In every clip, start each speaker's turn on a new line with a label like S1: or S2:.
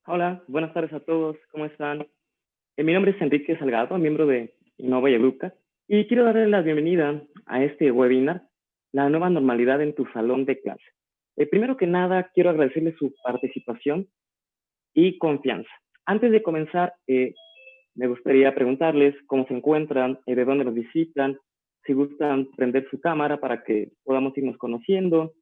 S1: Hola, buenas tardes a todos, ¿cómo están? Mi nombre es Enrique Salgado, miembro de Innova y Educa, y quiero darle la bienvenida a este webinar, La nueva normalidad en tu salón de clase. Primero que nada, quiero agradecerle su participación y confianza. Antes de comenzar, me gustaría preguntarles cómo se encuentran, de dónde nos visitan, si gustan prender su cámara para que podamos irnos conociendo,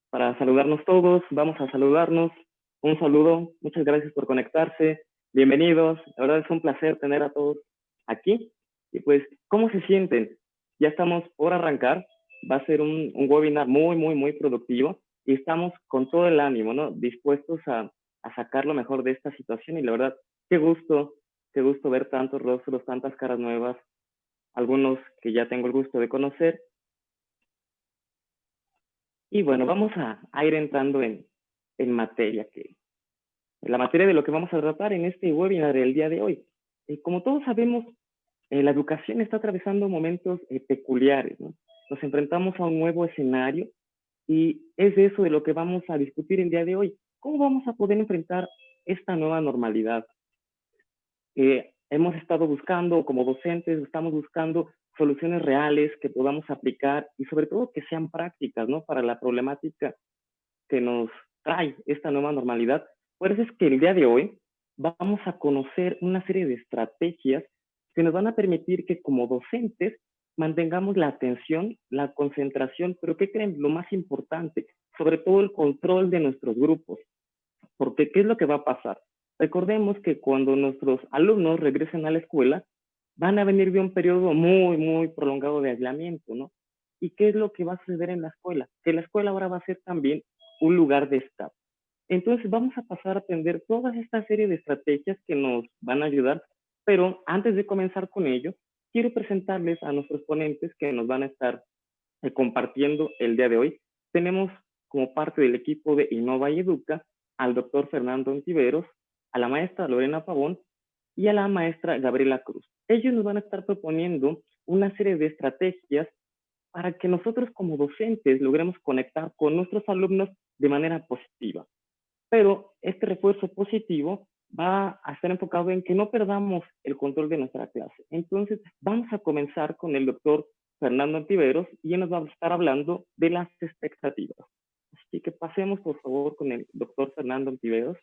S1: para saludarnos todos. Vamos a saludarnos. Un saludo, muchas gracias por conectarse. Bienvenidos, la verdad es un placer tener a todos aquí. Y pues, ¿cómo se sienten? Ya estamos por arrancar. Va a ser un webinar muy productivo y estamos con todo el ánimo, ¿no? Dispuestos a sacar lo mejor de esta situación y la verdad, qué gusto ver tantos rostros, tantas caras nuevas, algunos que ya tengo el gusto de conocer. Y bueno, vamos a ir entrando en materia, la materia de lo que vamos a tratar en este webinar del día de hoy. Como todos sabemos, la educación está atravesando momentos peculiares, ¿no? Nos enfrentamos a un nuevo escenario y es de eso de lo que vamos a discutir el día de hoy. ¿Cómo vamos a poder enfrentar esta nueva normalidad? Hemos estado buscando, como docentes, estamos buscando soluciones reales que podamos aplicar y sobre todo que sean prácticas, ¿no? Para la problemática que nos trae esta nueva normalidad. Por eso es que el día de hoy vamos a conocer una serie de estrategias que nos van a permitir que como docentes mantengamos la atención, la concentración, pero ¿qué creen? Lo más importante, sobre todo el control de nuestros grupos. Porque ¿qué es lo que va a pasar? Recordemos que cuando nuestros alumnos regresen a la escuela, van a venir de un periodo muy prolongado de aislamiento, ¿no? ¿Y qué es lo que va a suceder en la escuela? Que la escuela ahora va a ser también un lugar de estar. Entonces vamos a pasar a aprender toda esta serie de estrategias que nos van a ayudar, pero antes de comenzar con ello, quiero presentarles a nuestros ponentes que nos van a estar compartiendo el día de hoy. Tenemos como parte del equipo de Innova y Educa al doctor Fernando Ontiveros, a la maestra Lorena Pavón y a la maestra Gabriela Cruz. Ellos nos van a estar proponiendo una serie de estrategias para que nosotros como docentes logremos conectar con nuestros alumnos de manera positiva. Pero este refuerzo positivo va a estar enfocado en que no perdamos el control de nuestra clase. Entonces, vamos a comenzar con el doctor Fernando Antiveros y él nos va a estar hablando de las expectativas. Así que pasemos, por favor, con el doctor Fernando Antiveros.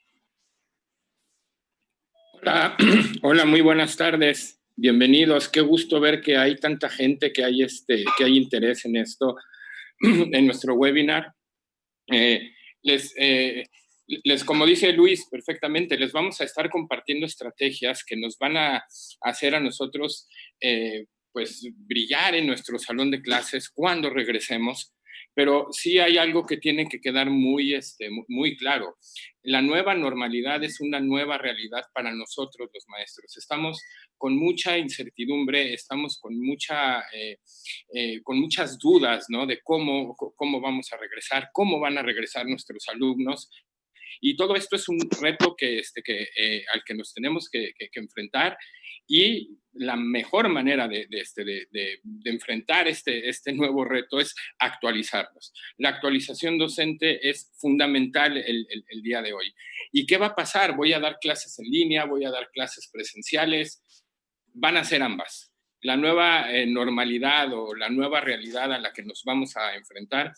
S2: Hola, hola, muy buenas tardes. Bienvenidos. Qué gusto ver que hay tanta gente, que hay interés en esto, en nuestro webinar. Como dice Luis perfectamente, les vamos a estar compartiendo estrategias que nos van a hacer a nosotros pues brillar en nuestro salón de clases cuando regresemos. Pero sí hay algo que tiene que quedar muy claro. La nueva normalidad es una nueva realidad para nosotros los maestros. Estamos con mucha incertidumbre, estamos con muchas dudas, ¿no? De cómo vamos a regresar, cómo van a regresar nuestros alumnos. Y todo esto es un reto al que nos tenemos que enfrentar, y la mejor manera de enfrentar este nuevo reto es actualizarnos. La actualización docente es fundamental el día de hoy. ¿Y qué va a pasar? Voy a dar clases en línea, voy a dar clases presenciales, van a ser ambas. La nueva normalidad o la nueva realidad a la que nos vamos a enfrentar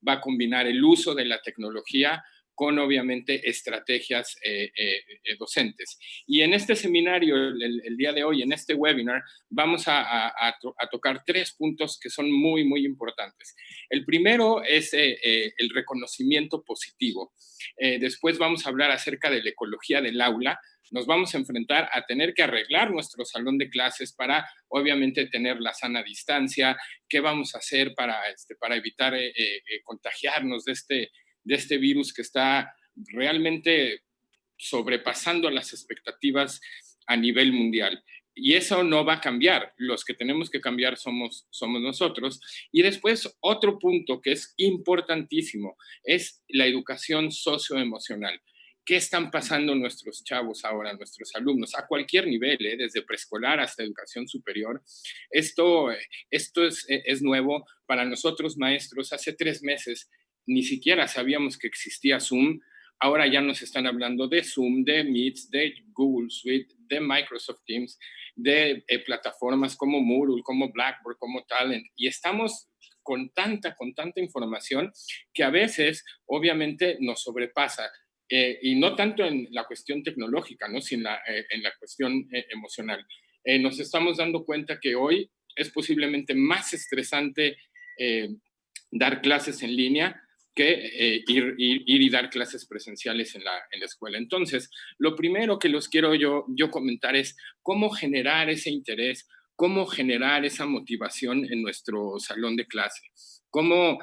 S2: va a combinar el uso de la tecnología con, obviamente, estrategias docentes. Y en este seminario, el día de hoy, en este webinar, vamos a tocar 3 puntos que son muy importantes. El primero es el reconocimiento positivo. Después vamos a hablar acerca de la ecología del aula. Nos vamos a enfrentar a tener que arreglar nuestro salón de clases para, obviamente, tener la sana distancia. ¿Qué vamos a hacer para evitar contagiarnos de este virus que está realmente sobrepasando las expectativas a nivel mundial? Y eso no va a cambiar. Los que tenemos que cambiar somos nosotros. Y después, otro punto que es importantísimo es la educación socioemocional. ¿Qué están pasando nuestros chavos ahora, nuestros alumnos, a cualquier nivel, desde preescolar hasta educación superior? Esto es nuevo para nosotros, maestros. Hace 3 meses ni siquiera sabíamos que existía Zoom. ahora ya nos están hablando de Zoom, de Meet, de Google Suite, de Microsoft Teams, de plataformas como Moodle, como Blackboard, como Talent, y estamos con tanta información que a veces obviamente nos sobrepasa. Y no tanto en la cuestión tecnológica, ¿no? Sino en la cuestión emocional. Nos estamos dando cuenta que hoy es posiblemente más estresante dar clases en línea que ir y dar clases presenciales en la escuela. Entonces, lo primero que los quiero yo comentar es cómo generar ese interés, cómo generar esa motivación en nuestro salón de clase, cómo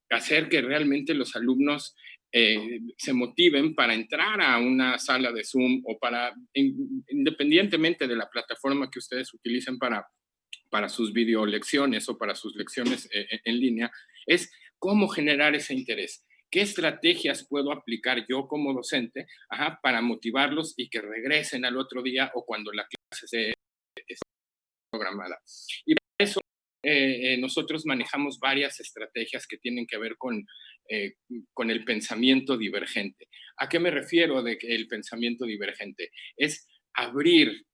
S2: hacer que realmente los alumnos se motiven para entrar a una sala de Zoom o para, independientemente de la plataforma que ustedes utilicen para sus videolecciones o para sus lecciones en línea, es cómo generar ese interés. ¿Qué estrategias puedo aplicar yo como docente para motivarlos y que regresen al otro día o cuando la clase esté programada? Y para eso nosotros manejamos varias estrategias que tienen que ver con el pensamiento divergente. ¿A qué me refiero de que el pensamiento divergente? Es abrir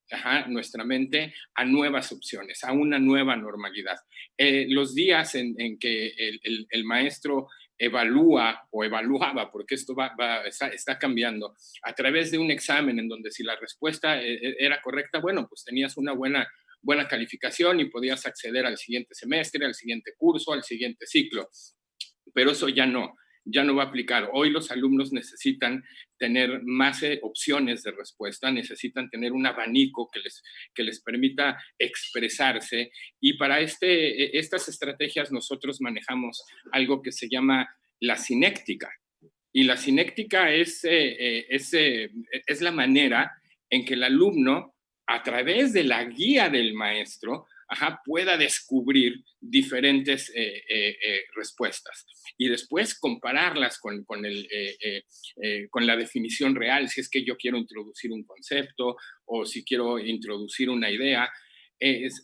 S2: nuestra mente a nuevas opciones, a una nueva normalidad. Los días en que el maestro evalúa o evaluaba, porque esto está cambiando, a través de un examen en donde si la respuesta era correcta, bueno, pues tenías una buena calificación y podías acceder al siguiente semestre, al siguiente curso, al siguiente ciclo. Pero eso ya no va a aplicar. Hoy los alumnos necesitan tener más opciones de respuesta, necesitan tener un abanico que les permita expresarse y para estas estrategias nosotros manejamos algo que se llama la cinéctica. Y la cinéctica es la manera en que el alumno, a través de la guía del maestro, pueda descubrir diferentes respuestas y después compararlas con la definición real, si es que yo quiero introducir un concepto o si quiero introducir una idea.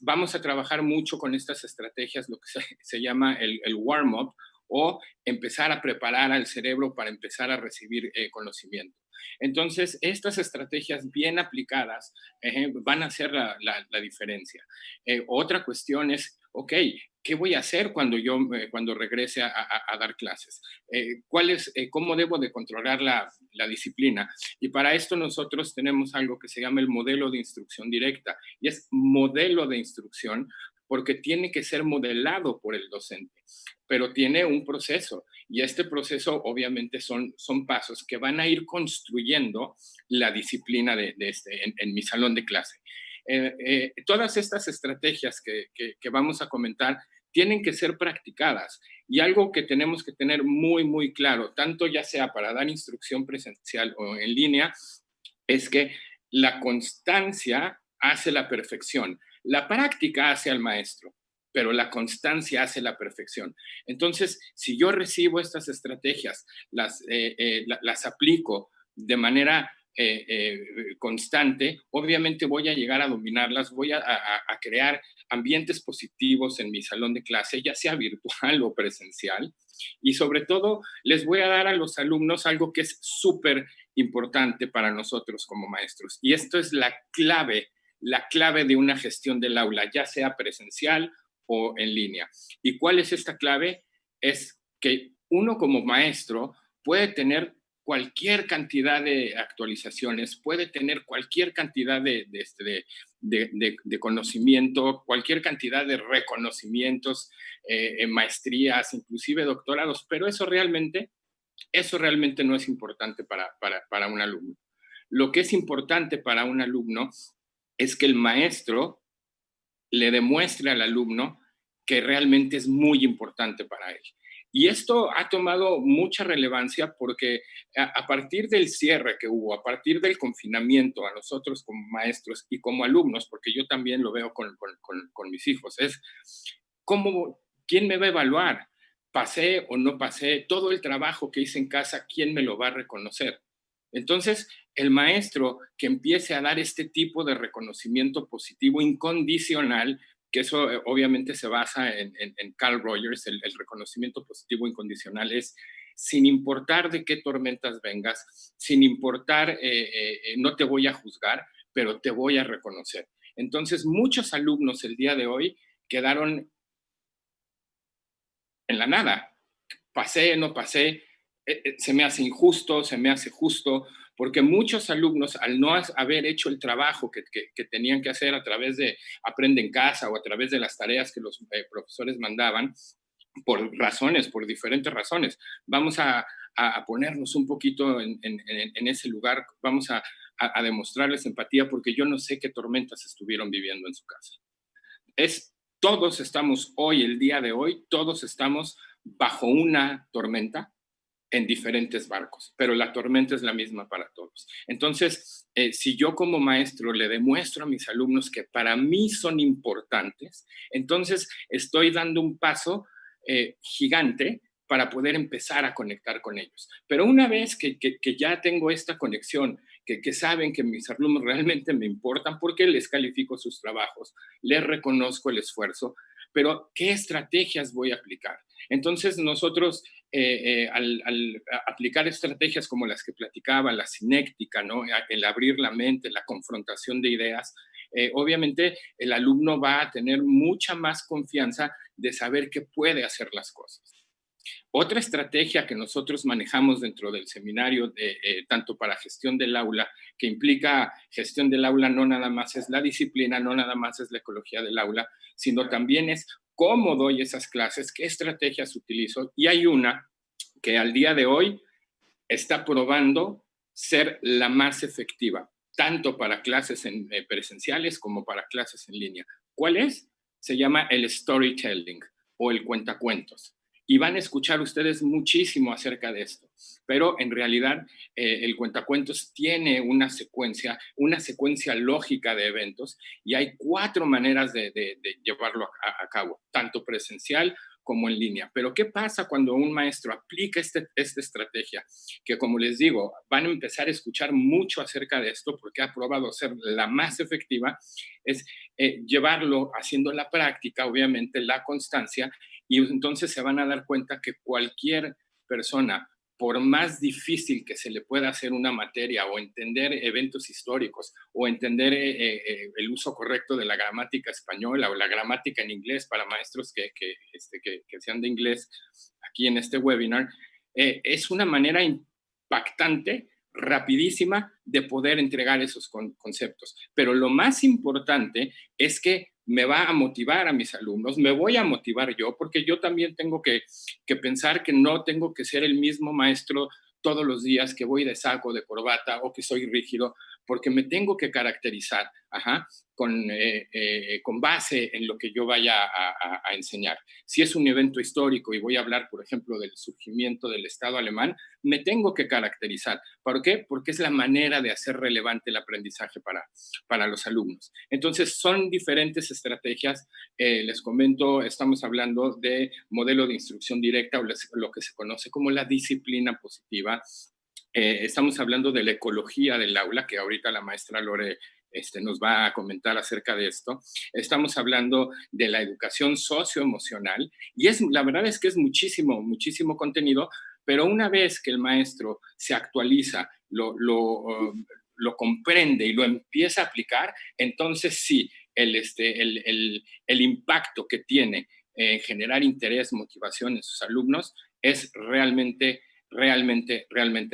S2: Vamos a trabajar mucho con estas estrategias, lo que se llama el warm-up, o empezar a preparar al cerebro para empezar a recibir conocimiento. Entonces, estas estrategias bien aplicadas van a hacer la diferencia. Otra cuestión es, ok, ¿qué voy a hacer cuando regrese a dar clases? ¿Cómo debo de controlar la disciplina? Y para esto nosotros tenemos algo que se llama el modelo de instrucción directa. Y es modelo de instrucción porque tiene que ser modelado por el docente, pero tiene un proceso y este proceso obviamente son pasos que van a ir construyendo la disciplina en mi salón de clase. Todas estas estrategias que vamos a comentar tienen que ser practicadas y algo que tenemos que tener muy, muy claro, tanto ya sea para dar instrucción presencial o en línea, es que la constancia hace la perfección. La práctica hace al maestro, pero la constancia hace la perfección. Entonces, si yo recibo estas estrategias, las aplico de manera constante, obviamente voy a llegar a dominarlas, voy a crear ambientes positivos en mi salón de clase, ya sea virtual o presencial, y sobre todo les voy a dar a los alumnos algo que es súper importante para nosotros como maestros, y esto es la clave de una gestión del aula, ya sea presencial o en línea. ¿Y cuál es esta clave? Es que uno como maestro puede tener cualquier cantidad de actualizaciones, puede tener cualquier cantidad de conocimiento, cualquier cantidad de reconocimientos, maestrías, inclusive doctorados, pero eso realmente no es importante para un alumno. Lo que es importante para un alumno es que el maestro le demuestre al alumno que realmente es muy importante para él. Y esto ha tomado mucha relevancia porque a partir del cierre que hubo, a partir del confinamiento, a nosotros como maestros y como alumnos, porque yo también lo veo con mis hijos, es ¿quién me va a evaluar? ¿Pasé o no pasé? Todo el trabajo que hice en casa, ¿quién me lo va a reconocer? Entonces, el maestro que empiece a dar este tipo de reconocimiento positivo incondicional, que eso obviamente se basa en Carl Rogers, el reconocimiento positivo incondicional, es sin importar de qué tormentas vengas, sin importar, no te voy a juzgar, pero te voy a reconocer. Entonces, muchos alumnos el día de hoy quedaron en la nada. Pasé, no pasé, se me hace injusto, se me hace justo, porque muchos alumnos, al no haber hecho el trabajo que tenían que hacer a través de Aprende en Casa o a través de las tareas que los profesores mandaban, por diferentes razones, vamos a ponernos un poquito en ese lugar, vamos a demostrarles empatía, porque yo no sé qué tormentas estuvieron viviendo en su casa. Todos estamos hoy, el día de hoy, todos estamos bajo una tormenta en diferentes barcos, pero la tormenta es la misma para todos. Entonces, si yo como maestro le demuestro a mis alumnos que para mí son importantes, entonces estoy dando un paso gigante para poder empezar a conectar con ellos. Pero una vez que ya tengo esta conexión, que saben que mis alumnos realmente me importan, porque les califico sus trabajos, les reconozco el esfuerzo, pero ¿qué estrategias voy a aplicar? Entonces nosotros, al aplicar estrategias como las que platicaba, la cinéctica, ¿no? El abrir la mente, la confrontación de ideas, obviamente el alumno va a tener mucha más confianza de saber que puede hacer las cosas. Otra estrategia que nosotros manejamos dentro del seminario, tanto para gestión del aula, que implica gestión del aula, no nada más es la disciplina, no nada más es la ecología del aula, sino también es cómo doy esas clases, qué estrategias utilizo. Y hay una que al día de hoy está probando ser la más efectiva, tanto para clases presenciales como para clases en línea. ¿Cuál es? Se llama el storytelling o el cuentacuentos. Y van a escuchar ustedes muchísimo acerca de esto, pero en realidad el cuentacuentos tiene una secuencia lógica de eventos, y hay 4 maneras de llevarlo a cabo, tanto presencial como en línea. Pero ¿qué pasa cuando un maestro aplica esta estrategia? Que, como les digo, van a empezar a escuchar mucho acerca de esto porque ha probado ser la más efectiva, es llevarlo haciendo la práctica, obviamente la constancia, y entonces se van a dar cuenta que cualquier persona, por más difícil que se le pueda hacer una materia o entender eventos históricos o entender el uso correcto de la gramática española o la gramática en inglés para maestros que sean de inglés aquí en este webinar, es una manera impactante, rapidísima de poder entregar esos conceptos. Pero lo más importante es que me va a motivar a mis alumnos, me voy a motivar yo, porque yo también tengo que pensar que no tengo que ser el mismo maestro todos los días, que voy de saco, de corbata o que soy rígido, porque me tengo que caracterizar con base en lo que yo vaya a enseñar. Si es un evento histórico y voy a hablar, por ejemplo, del surgimiento del Estado alemán, me tengo que caracterizar. ¿Por qué? Porque es la manera de hacer relevante el aprendizaje para los alumnos. Entonces, son diferentes estrategias. Les comento, estamos hablando de modelo de instrucción directa o lo que se conoce como la disciplina positiva. Estamos hablando de la ecología del aula, que ahorita la maestra Lore nos va a comentar acerca de esto. Estamos hablando de la educación socioemocional, y la verdad es que es muchísimo, muchísimo contenido, pero una vez que el maestro se actualiza, lo comprende y lo empieza a aplicar, entonces sí, el impacto que tiene en generar interés, motivación en sus alumnos es realmente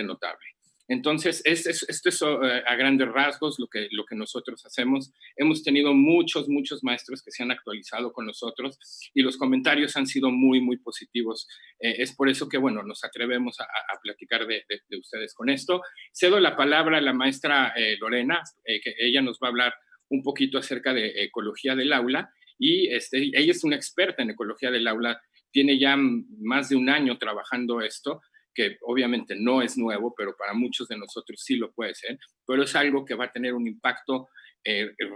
S2: notable. Entonces, esto es a grandes rasgos lo que nosotros hacemos. Hemos tenido muchos maestros que se han actualizado con nosotros y los comentarios han sido muy, muy positivos. Es por eso que, bueno, nos atrevemos a platicar de ustedes con esto. Cedo la palabra a la maestra Lorena, que ella nos va a hablar un poquito acerca de ecología del aula, y ella es una experta en ecología del aula, tiene ya más de un año trabajando esto, que obviamente no es nuevo, pero para muchos de nosotros sí lo puede ser, pero es algo que va a tener un impacto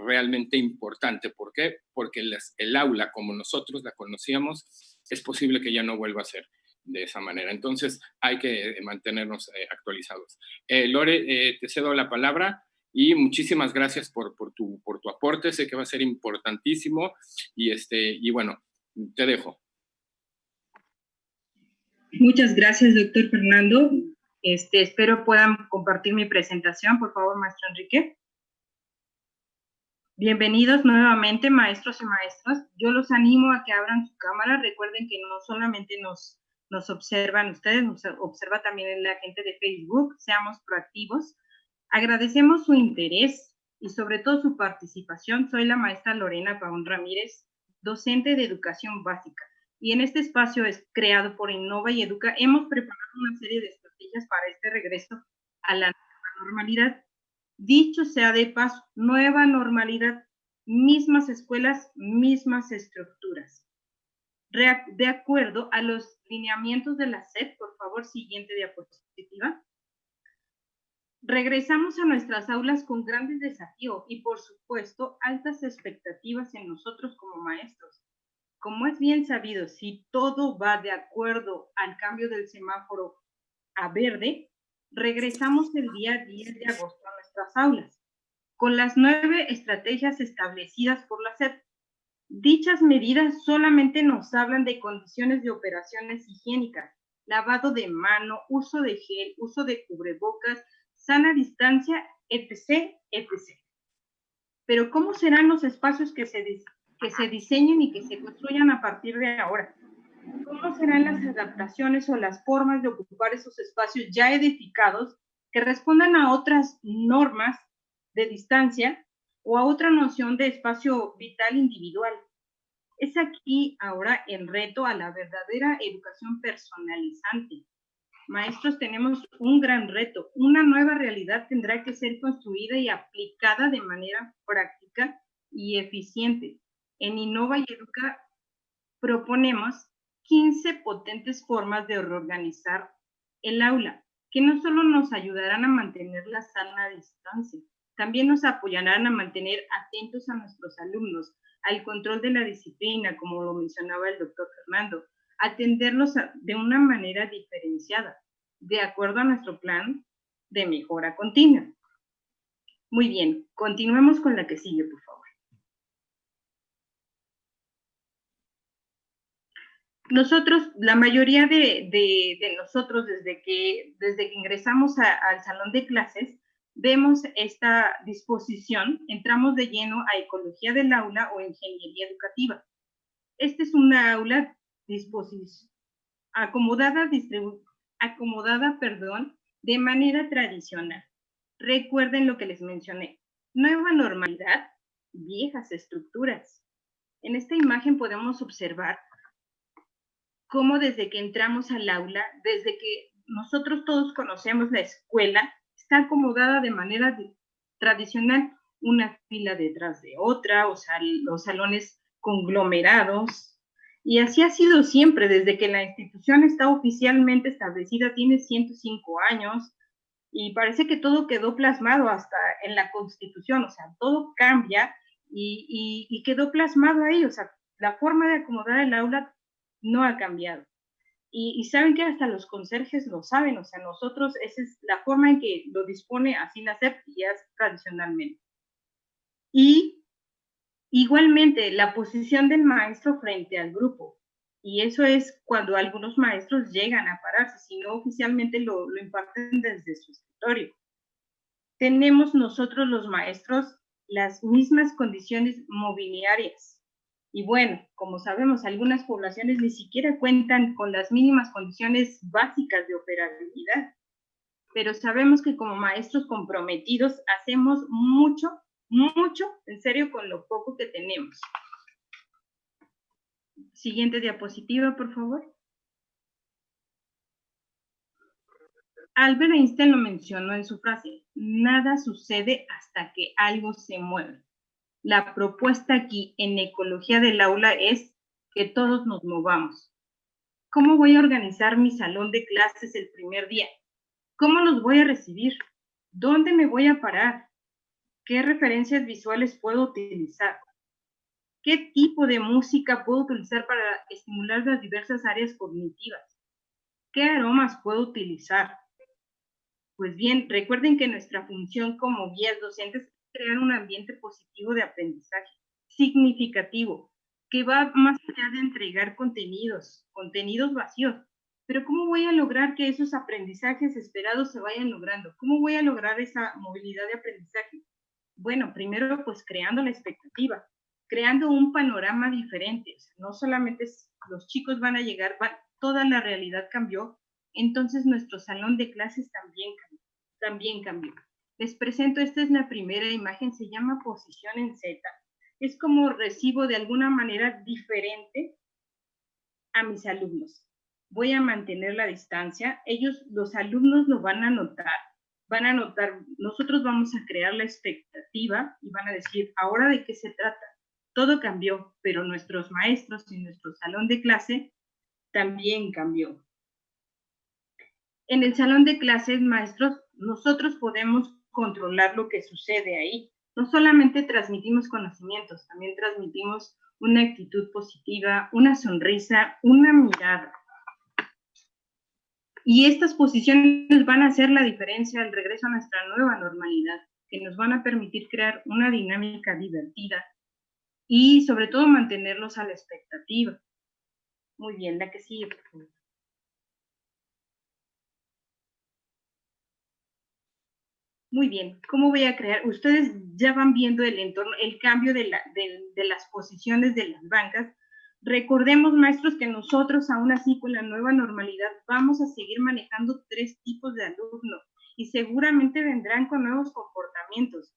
S2: realmente importante. ¿Por qué? Porque el aula, como nosotros la conocíamos, es posible que ya no vuelva a ser de esa manera. Entonces hay que mantenernos actualizados. Lore, te cedo la palabra y muchísimas gracias por tu aporte. Sé que va a ser importantísimo y bueno, te dejo.
S3: Muchas gracias, doctor Fernando. Espero puedan compartir mi presentación. Por favor, maestro Enrique. Bienvenidos nuevamente, maestros y maestras. Yo los animo a que abran su cámara. Recuerden que no solamente nos observan ustedes, nos observa también la gente de Facebook. Seamos proactivos. Agradecemos su interés y sobre todo su participación. Soy la maestra Lorena Paón Ramírez, docente de educación básica. Y en este espacio es creado por Innova y Educa. Hemos preparado una serie de estrategias para este regreso a la normalidad. Dicho sea de paso, nueva normalidad, mismas escuelas, mismas estructuras. De acuerdo a los lineamientos de la SEP, por favor, siguiente diapositiva. Regresamos a nuestras aulas con grandes desafíos y, por supuesto, altas expectativas en nosotros como maestros. Como es bien sabido, si todo va de acuerdo al cambio del semáforo a verde, regresamos el día 10 de agosto a nuestras aulas, con las 9 estrategias establecidas por la SEP. Dichas medidas solamente nos hablan de condiciones de operaciones higiénicas, lavado de mano, uso de gel, uso de cubrebocas, sana distancia, etc., etc. Pero ¿cómo serán los espacios que se diseñen y que se construyan a partir de ahora? ¿Cómo serán las adaptaciones o las formas de ocupar esos espacios ya edificados que respondan a otras normas de distancia o a otra noción de espacio vital individual? Es aquí ahora el reto a la verdadera educación personalizante. Maestros, tenemos un gran reto. Una nueva realidad tendrá que ser construida y aplicada de manera práctica y eficiente. En Innova y Educa proponemos 15 potentes formas de reorganizar el aula, que no solo nos ayudarán a mantener la sana distancia, también nos apoyarán a mantener atentos a nuestros alumnos, al control de la disciplina, como lo mencionaba el doctor Fernando, atenderlos de una manera diferenciada, de acuerdo a nuestro plan de mejora continua. Muy bien, continuemos con la que sigue, por favor. Nosotros, la mayoría de nosotros, desde que ingresamos al salón de clases, vemos esta disposición, entramos de lleno a ecología del aula o ingeniería educativa. Esta es una aula acomodada, de manera tradicional. Recuerden lo que les mencioné. Nueva normalidad, viejas estructuras. En esta imagen podemos observar cómo desde que entramos al aula, desde que nosotros todos conocemos la escuela, está acomodada de manera tradicional, una fila detrás de otra, o sea, los salones conglomerados, y así ha sido siempre, desde que la institución está oficialmente establecida, tiene 105 años, y parece que todo quedó plasmado hasta en la Constitución, o sea, todo cambia y quedó plasmado ahí, o sea, la forma de acomodar el aula no ha cambiado. Y saben que hasta los conserjes lo saben, o sea, nosotros, esa es la forma en que lo dispone así la SEP y es tradicionalmente. Y igualmente, la posición del maestro frente al grupo. Y eso es cuando algunos maestros llegan a pararse, si no oficialmente lo imparten desde su escritorio. Tenemos nosotros los maestros las mismas condiciones mobiliarias. Y bueno, como sabemos, algunas poblaciones ni siquiera cuentan con las mínimas condiciones básicas de operabilidad. Pero sabemos que como maestros comprometidos hacemos mucho, en serio, con lo poco que tenemos. Siguiente diapositiva, por favor. Albert Einstein lo mencionó en su frase, nada sucede hasta que algo se mueve. La propuesta aquí en ecología del aula es que todos nos movamos. ¿Cómo voy a organizar mi salón de clases el primer día? ¿Cómo los voy a recibir? ¿Dónde me voy a parar? ¿Qué referencias visuales puedo utilizar? ¿Qué tipo de música puedo utilizar para estimular las diversas áreas cognitivas? ¿Qué aromas puedo utilizar? Pues bien, recuerden que nuestra función como guías docentes es crear un ambiente positivo de aprendizaje, significativo, que va más allá de entregar contenidos vacíos, Pero ¿cómo voy a lograr que esos aprendizajes esperados se vayan logrando? ¿Cómo voy a lograr esa movilidad de aprendizaje? Bueno, primero pues creando la expectativa, creando un panorama diferente. O sea, no solamente los chicos van a llegar, toda la realidad cambió, entonces nuestro salón de clases también cambió. Les presento, esta es la primera imagen, se llama posición en Z. Es como recibo de alguna manera diferente a mis alumnos. Voy a mantener la distancia, los alumnos lo van a notar, nosotros vamos a crear la expectativa y van a decir, ¿ahora de qué se trata? Todo cambió, pero nuestros maestros y nuestro salón de clase también cambió. En el salón de clases, maestros, nosotros podemos controlar lo que sucede ahí. No solamente transmitimos conocimientos, también transmitimos una actitud positiva, una sonrisa, una mirada. Y estas posiciones van a hacer la diferencia al regreso a nuestra nueva normalidad, que nos van a permitir crear una dinámica divertida y sobre todo mantenerlos a la expectativa. Muy bien, la que sigue, por favor. Muy bien, ¿cómo voy a crear? Ustedes ya van viendo el entorno, el cambio de las posiciones de las bancas. Recordemos, maestros, que nosotros aún así con la nueva normalidad vamos a seguir manejando 3 tipos de alumnos y seguramente vendrán con nuevos comportamientos.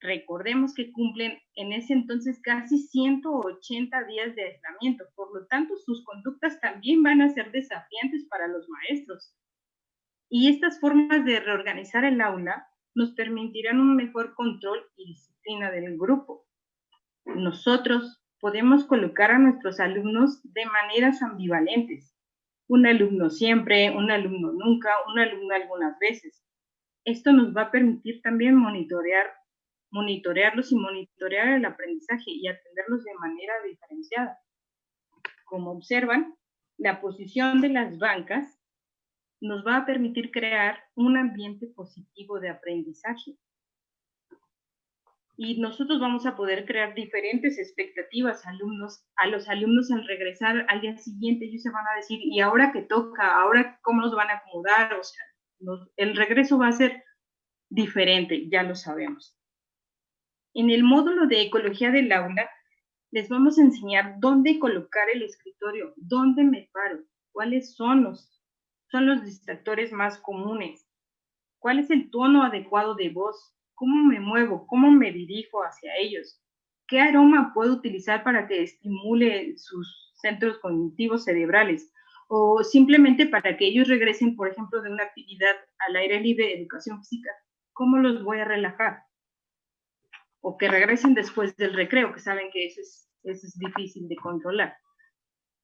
S3: Recordemos que cumplen en ese entonces casi 180 días de aislamiento, por lo tanto sus conductas también van a ser desafiantes para los maestros. Y estas formas de reorganizar el aula nos permitirán un mejor control y disciplina del grupo. Nosotros podemos colocar a nuestros alumnos de maneras ambivalentes. Un alumno siempre, un alumno nunca, un alumno algunas veces. Esto nos va a permitir también monitorearlos y monitorear el aprendizaje y atenderlos de manera diferenciada. Como observan, la posición de las bancas nos va a permitir crear un ambiente positivo de aprendizaje. Y nosotros vamos a poder crear diferentes expectativas a los alumnos al regresar al día siguiente. Ellos se van a decir, ¿y ahora qué toca? ¿Ahora cómo nos van a acomodar? O sea, el regreso va a ser diferente, ya lo sabemos. En el módulo de ecología del aula, les vamos a enseñar dónde colocar el escritorio, dónde me paro, cuáles son los distractores más comunes, cuál es el tono adecuado de voz, cómo me muevo, cómo me dirijo hacia ellos, qué aroma puedo utilizar para que estimule sus centros cognitivos cerebrales, o simplemente para que ellos regresen, por ejemplo, de una actividad al aire libre, educación física, ¿cómo los voy a relajar? O que regresen después del recreo, que saben que eso es difícil de controlar.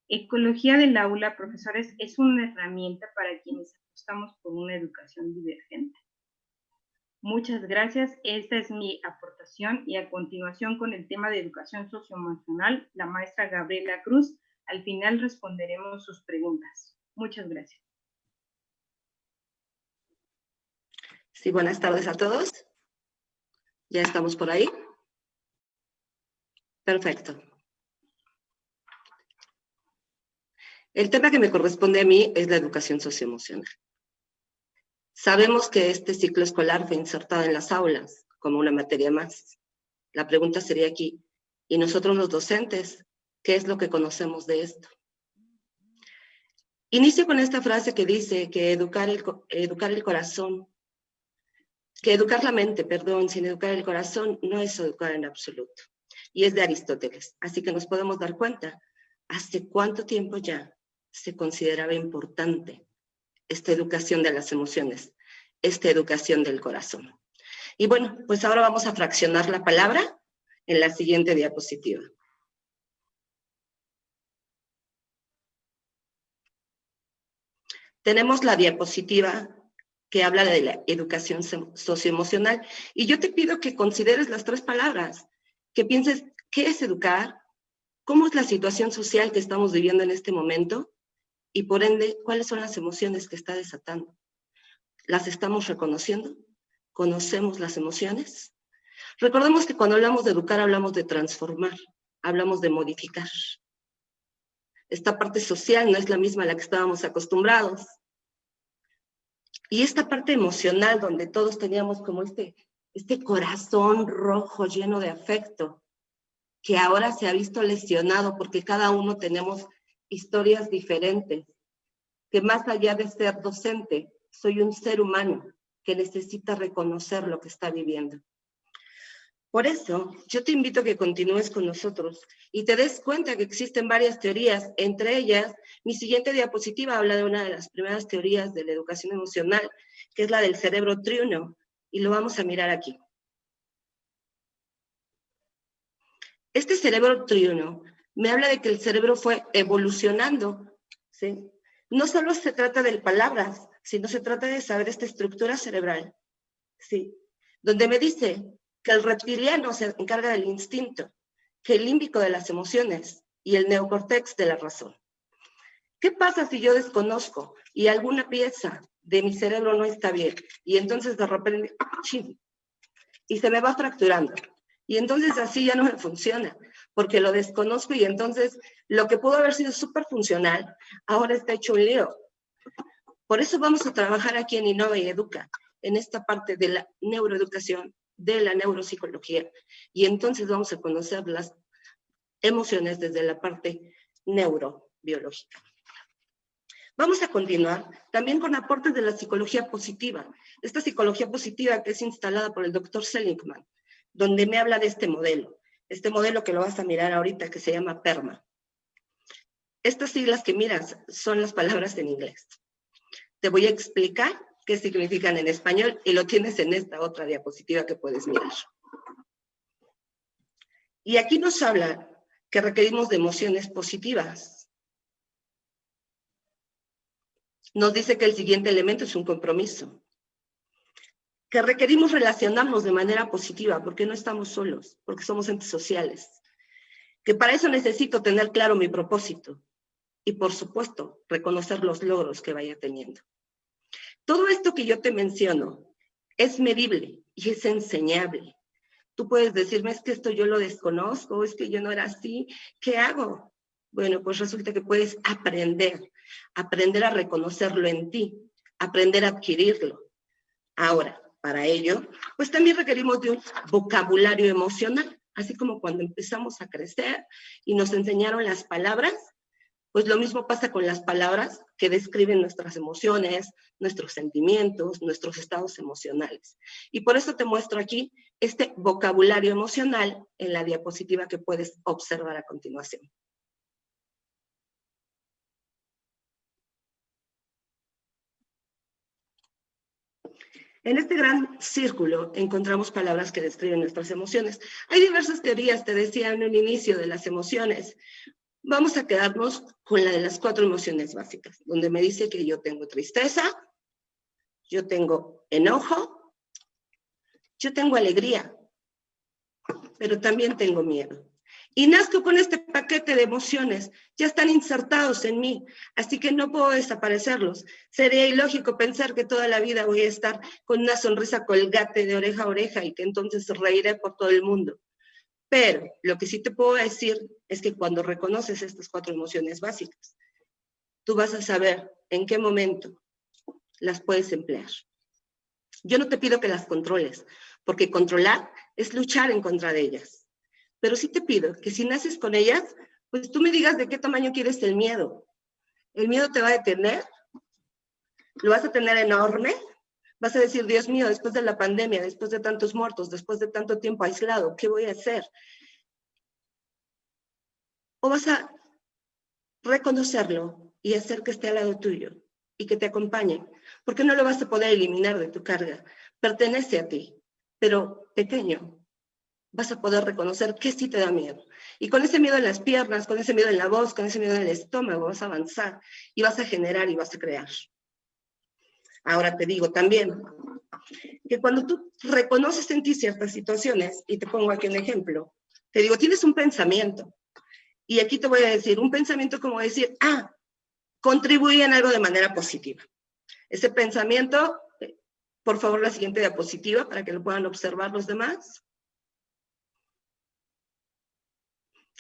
S3: Ecología del aula, profesores, es una herramienta para quienes apostamos por una educación divergente. Muchas gracias. Esta es mi aportación y a continuación con el tema de educación socioemocional, la maestra Gabriela Cruz. Al final responderemos sus preguntas. Muchas gracias.
S4: Sí, buenas tardes a todos. ¿Ya estamos por ahí? Perfecto. El tema que me corresponde a mí es la educación socioemocional. Sabemos que este ciclo escolar fue insertado en las aulas como una materia más. La pregunta sería aquí, ¿y nosotros los docentes, qué es lo que conocemos de esto? Inicio con esta frase que dice que educar la mente, sin educar el corazón, no es educar en absoluto. Y es de Aristóteles. Así que nos podemos dar cuenta, ¿hace cuánto tiempo ya se consideraba importante esta educación de las emociones, esta educación del corazón? Y bueno, pues ahora vamos a fraccionar la palabra en la siguiente diapositiva. Tenemos la diapositiva que habla de la educación socioemocional. Y yo te pido que consideres las 3 palabras, que pienses qué es educar, cómo es la situación social que estamos viviendo en este momento y por ende, cuáles son las emociones que está desatando. ¿Las estamos reconociendo? ¿Conocemos las emociones? Recordemos que cuando hablamos de educar, hablamos de transformar, hablamos de modificar. Esta parte social no es la misma a la que estábamos acostumbrados. Y esta parte emocional, donde todos teníamos como este corazón rojo lleno de afecto, que ahora se ha visto lesionado porque cada uno tenemos historias diferentes, que más allá de ser docente, soy un ser humano que necesita reconocer lo que está viviendo. Por eso, yo te invito a que continúes con nosotros y te des cuenta que existen varias teorías. Entre ellas, mi siguiente diapositiva habla de una de las primeras teorías de la educación emocional, que es la del cerebro triuno, y lo vamos a mirar aquí. Este cerebro triuno me habla de que el cerebro fue evolucionando, ¿sí? No solo se trata de palabras, sino se trata de saber esta estructura cerebral, ¿sí? Donde me dice que el reptiliano se encarga del instinto, que el límbico de las emociones y el neocórtex de la razón. ¿Qué pasa si yo desconozco y alguna pieza de mi cerebro no está bien? Y entonces de repente, y se me va fracturando. Y entonces así ya no me funciona, porque lo desconozco y entonces lo que pudo haber sido súper funcional, ahora está hecho un lío. Por eso vamos a trabajar aquí en Innova y Educa, en esta parte de la neuroeducación, de la neuropsicología, y entonces vamos a conocer las emociones desde la parte neurobiológica. Vamos a continuar también con aportes de la psicología positiva. Esta psicología positiva que es instalada por el Dr. Seligman, donde me habla de este modelo que lo vas a mirar ahorita, que se llama PERMA. Estas siglas que miras son las palabras en inglés. Te voy a explicar qué significan en español y lo tienes en esta otra diapositiva que puedes mirar. Y aquí nos habla que requerimos de emociones positivas. Nos dice que el siguiente elemento es un compromiso. Que requerimos relacionarnos de manera positiva porque no estamos solos, porque somos entes sociales. Que para eso necesito tener claro mi propósito y, por supuesto, reconocer los logros que vaya teniendo. Todo esto que yo te menciono es medible y es enseñable. Tú puedes decirme, es que esto yo lo desconozco, es que yo no era así, ¿qué hago? Bueno, pues resulta que puedes aprender a reconocerlo en ti, aprender a adquirirlo. Ahora, para ello, pues también requerimos de un vocabulario emocional, así como cuando empezamos a crecer y nos enseñaron las palabras, pues lo mismo pasa con las palabras que describen nuestras emociones, nuestros sentimientos, nuestros estados emocionales. Y por eso te muestro aquí este vocabulario emocional en la diapositiva que puedes observar a continuación. En este gran círculo encontramos palabras que describen nuestras emociones. Hay diversas teorías, te decía en un inicio, de las emociones. Vamos a quedarnos con la de las 4 emociones básicas, donde me dice que yo tengo tristeza, yo tengo enojo, yo tengo alegría, pero también tengo miedo. Y nazco con este paquete de emociones, ya están insertados en mí, así que no puedo desaparecerlos. Sería ilógico pensar que toda la vida voy a estar con una sonrisa colgate de oreja a oreja y que entonces reiré por todo el mundo. Pero lo que sí te puedo decir es que cuando reconoces estas 4 emociones básicas, tú vas a saber en qué momento las puedes emplear. Yo no te pido que las controles, porque controlar es luchar en contra de ellas. Pero sí te pido que si naces con ellas, pues tú me digas de qué tamaño quieres el miedo. ¿El miedo te va a detener? ¿Lo vas a tener enorme? Vas a decir, Dios mío, después de la pandemia, después de tantos muertos, después de tanto tiempo aislado, ¿qué voy a hacer? ¿O vas a reconocerlo y hacer que esté al lado tuyo y que te acompañe? Porque no lo vas a poder eliminar de tu carga. Pertenece a ti, pero pequeño. Vas a poder reconocer qué sí te da miedo. Y con ese miedo en las piernas, con ese miedo en la voz, con ese miedo en el estómago, vas a avanzar y vas a generar y vas a crear. Ahora te digo también que cuando tú reconoces en ti ciertas situaciones, y te pongo aquí un ejemplo, te digo, tienes un pensamiento, y aquí te voy a decir, un pensamiento como decir, contribuye en algo de manera positiva. Ese pensamiento, por favor, la siguiente diapositiva para que lo puedan observar los demás.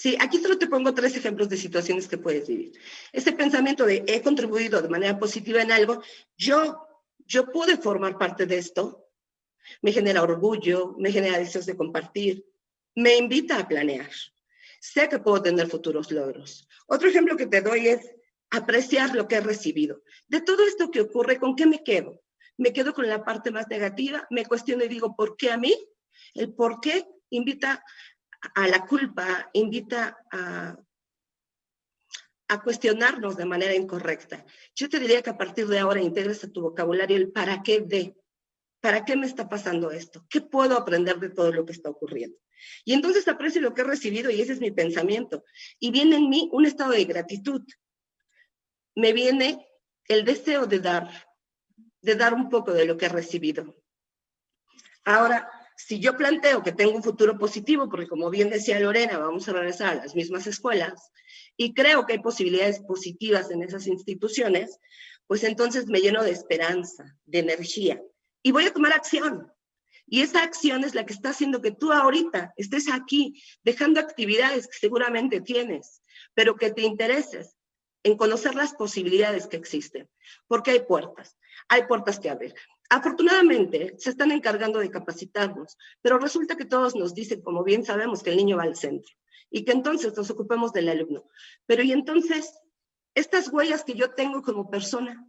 S4: Sí, aquí solo te pongo 3 ejemplos de situaciones que puedes vivir. Ese pensamiento de he contribuido de manera positiva en algo, yo pude formar parte de esto, me genera orgullo, me genera deseos de compartir, me invita a planear. Sé que puedo tener futuros logros. Otro ejemplo que te doy es apreciar lo que he recibido. De todo esto que ocurre, ¿con qué me quedo? Me quedo con la parte más negativa, me cuestiono y digo, ¿por qué a mí? El por qué invita a la culpa, invita a cuestionarnos de manera incorrecta. Yo te diría que a partir de ahora integres a tu vocabulario el para qué de. ¿Para qué me está pasando esto? ¿Qué puedo aprender de todo lo que está ocurriendo? Y entonces aprecio lo que he recibido y ese es mi pensamiento. Y viene en mí un estado de gratitud. Me viene el deseo de dar un poco de lo que he recibido. Ahora, si yo planteo que tengo un futuro positivo, porque como bien decía Lorena, vamos a regresar a las mismas escuelas, y creo que hay posibilidades positivas en esas instituciones, pues entonces me lleno de esperanza, de energía, y voy a tomar acción. Y esa acción es la que está haciendo que tú ahorita estés aquí, dejando actividades que seguramente tienes, pero que te intereses en conocer las posibilidades que existen, porque hay puertas que abrir. Afortunadamente, se están encargando de capacitarnos, pero resulta que todos nos dicen, como bien sabemos, que el niño va al centro y que entonces nos ocupemos del alumno. Pero y entonces, estas huellas que yo tengo como persona,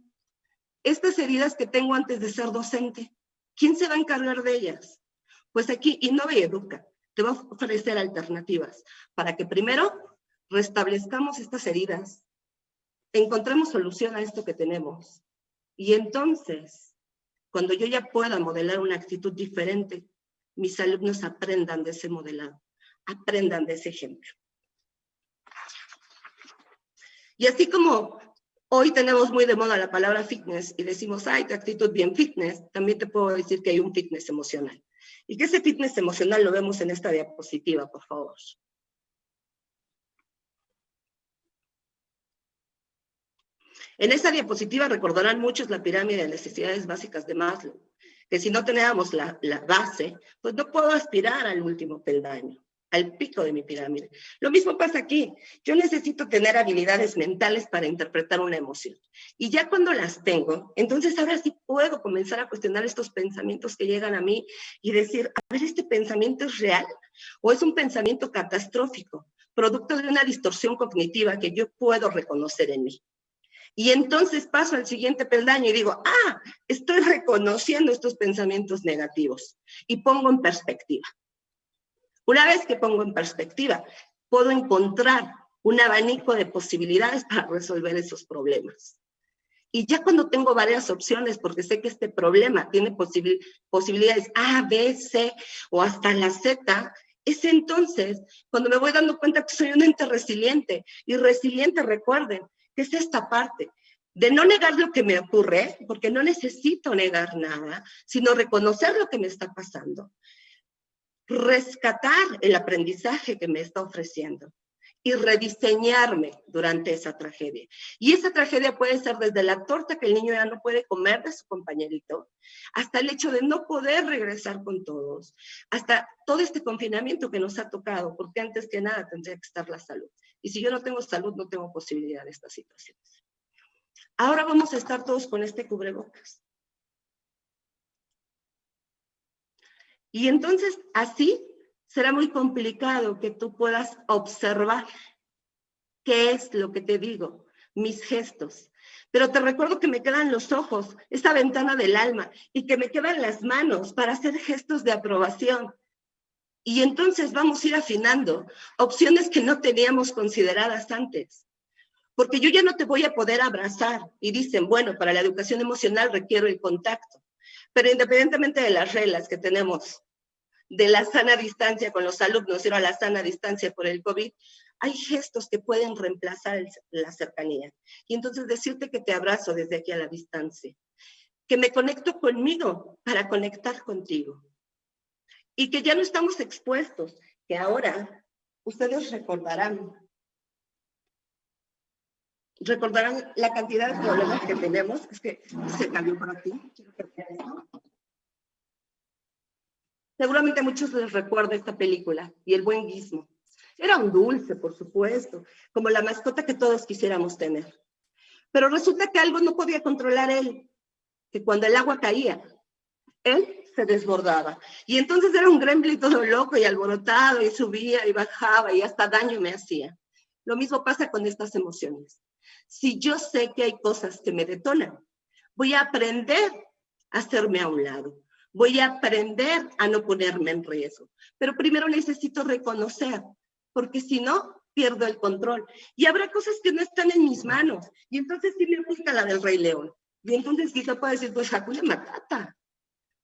S4: estas heridas que tengo antes de ser docente, ¿quién se va a encargar de ellas? Pues aquí Innova y Educa te va a ofrecer alternativas para que primero restablezcamos estas heridas, encontremos solución a esto que tenemos y entonces, cuando yo ya pueda modelar una actitud diferente, mis alumnos aprendan de ese modelado, aprendan de ese ejemplo. Y así como hoy tenemos muy de moda la palabra fitness y decimos, ay, tu actitud bien fitness, también te puedo decir que hay un fitness emocional. Y que ese fitness emocional lo vemos en esta diapositiva, por favor. En esa diapositiva recordarán muchos la pirámide de necesidades básicas de Maslow, que si no teníamos la base, pues no puedo aspirar al último peldaño, al pico de mi pirámide. Lo mismo pasa aquí. Yo necesito tener habilidades mentales para interpretar una emoción. Y ya cuando las tengo, entonces ahora sí puedo comenzar a cuestionar estos pensamientos que llegan a mí y decir, a ver, ¿este pensamiento es real o es un pensamiento catastrófico, producto de una distorsión cognitiva que yo puedo reconocer en mí? Y entonces paso al siguiente peldaño y digo, estoy reconociendo estos pensamientos negativos y pongo en perspectiva. Una vez que pongo en perspectiva, puedo encontrar un abanico de posibilidades para resolver esos problemas. Y ya cuando tengo varias opciones, porque sé que este problema tiene posibilidades A, B, C o hasta la Z, es entonces cuando me voy dando cuenta que soy un ente resiliente. Y resiliente, recuerden, que es esta parte de no negar lo que me ocurre, porque no necesito negar nada, sino reconocer lo que me está pasando, rescatar el aprendizaje que me está ofreciendo y rediseñarme durante esa tragedia. Y esa tragedia puede ser desde la torta que el niño ya no puede comer de su compañerito, hasta el hecho de no poder regresar con todos, hasta todo este confinamiento que nos ha tocado, porque antes que nada tendría que estar la salud. Y si yo no tengo salud, no tengo posibilidad de estas situaciones. Ahora vamos a estar todos con este cubrebocas. Y entonces, así será muy complicado que tú puedas observar qué es lo que te digo, mis gestos. Pero te recuerdo que me quedan los ojos, esa ventana del alma, y que me quedan las manos para hacer gestos de aprobación. Y entonces vamos a ir afinando opciones que no teníamos consideradas antes. Porque yo ya no te voy a poder abrazar. Y dicen, bueno, para la educación emocional requiero el contacto. Pero independientemente de las reglas que tenemos, de la sana distancia con los alumnos, ir a la sana distancia por el COVID, hay gestos que pueden reemplazar la cercanía. Y entonces decirte que te abrazo desde aquí a la distancia, que me conecto conmigo para conectar contigo. Y que ya no estamos expuestos, que ahora ustedes recordarán la cantidad de problemas que tenemos. Es que se cambió por aquí. Seguramente a muchos les recuerda esta película y El Buen Gizmo. Era un dulce, por supuesto, como la mascota que todos quisiéramos tener. Pero resulta que algo no podía controlar él, que cuando el agua caía, él se desbordaba. Y entonces era un gremlin todo loco y alborotado, y subía y bajaba, y hasta daño me hacía. Lo mismo pasa con estas emociones. Si yo sé que hay cosas que me detonan, voy a aprender a hacerme a un lado. Voy a aprender a no ponerme en riesgo. Pero primero necesito reconocer, porque si no, pierdo el control. Y habrá cosas que no están en mis manos. Y entonces sí me aplica la del Rey León. Y entonces quizá puedo decir, pues Hakuna Matata.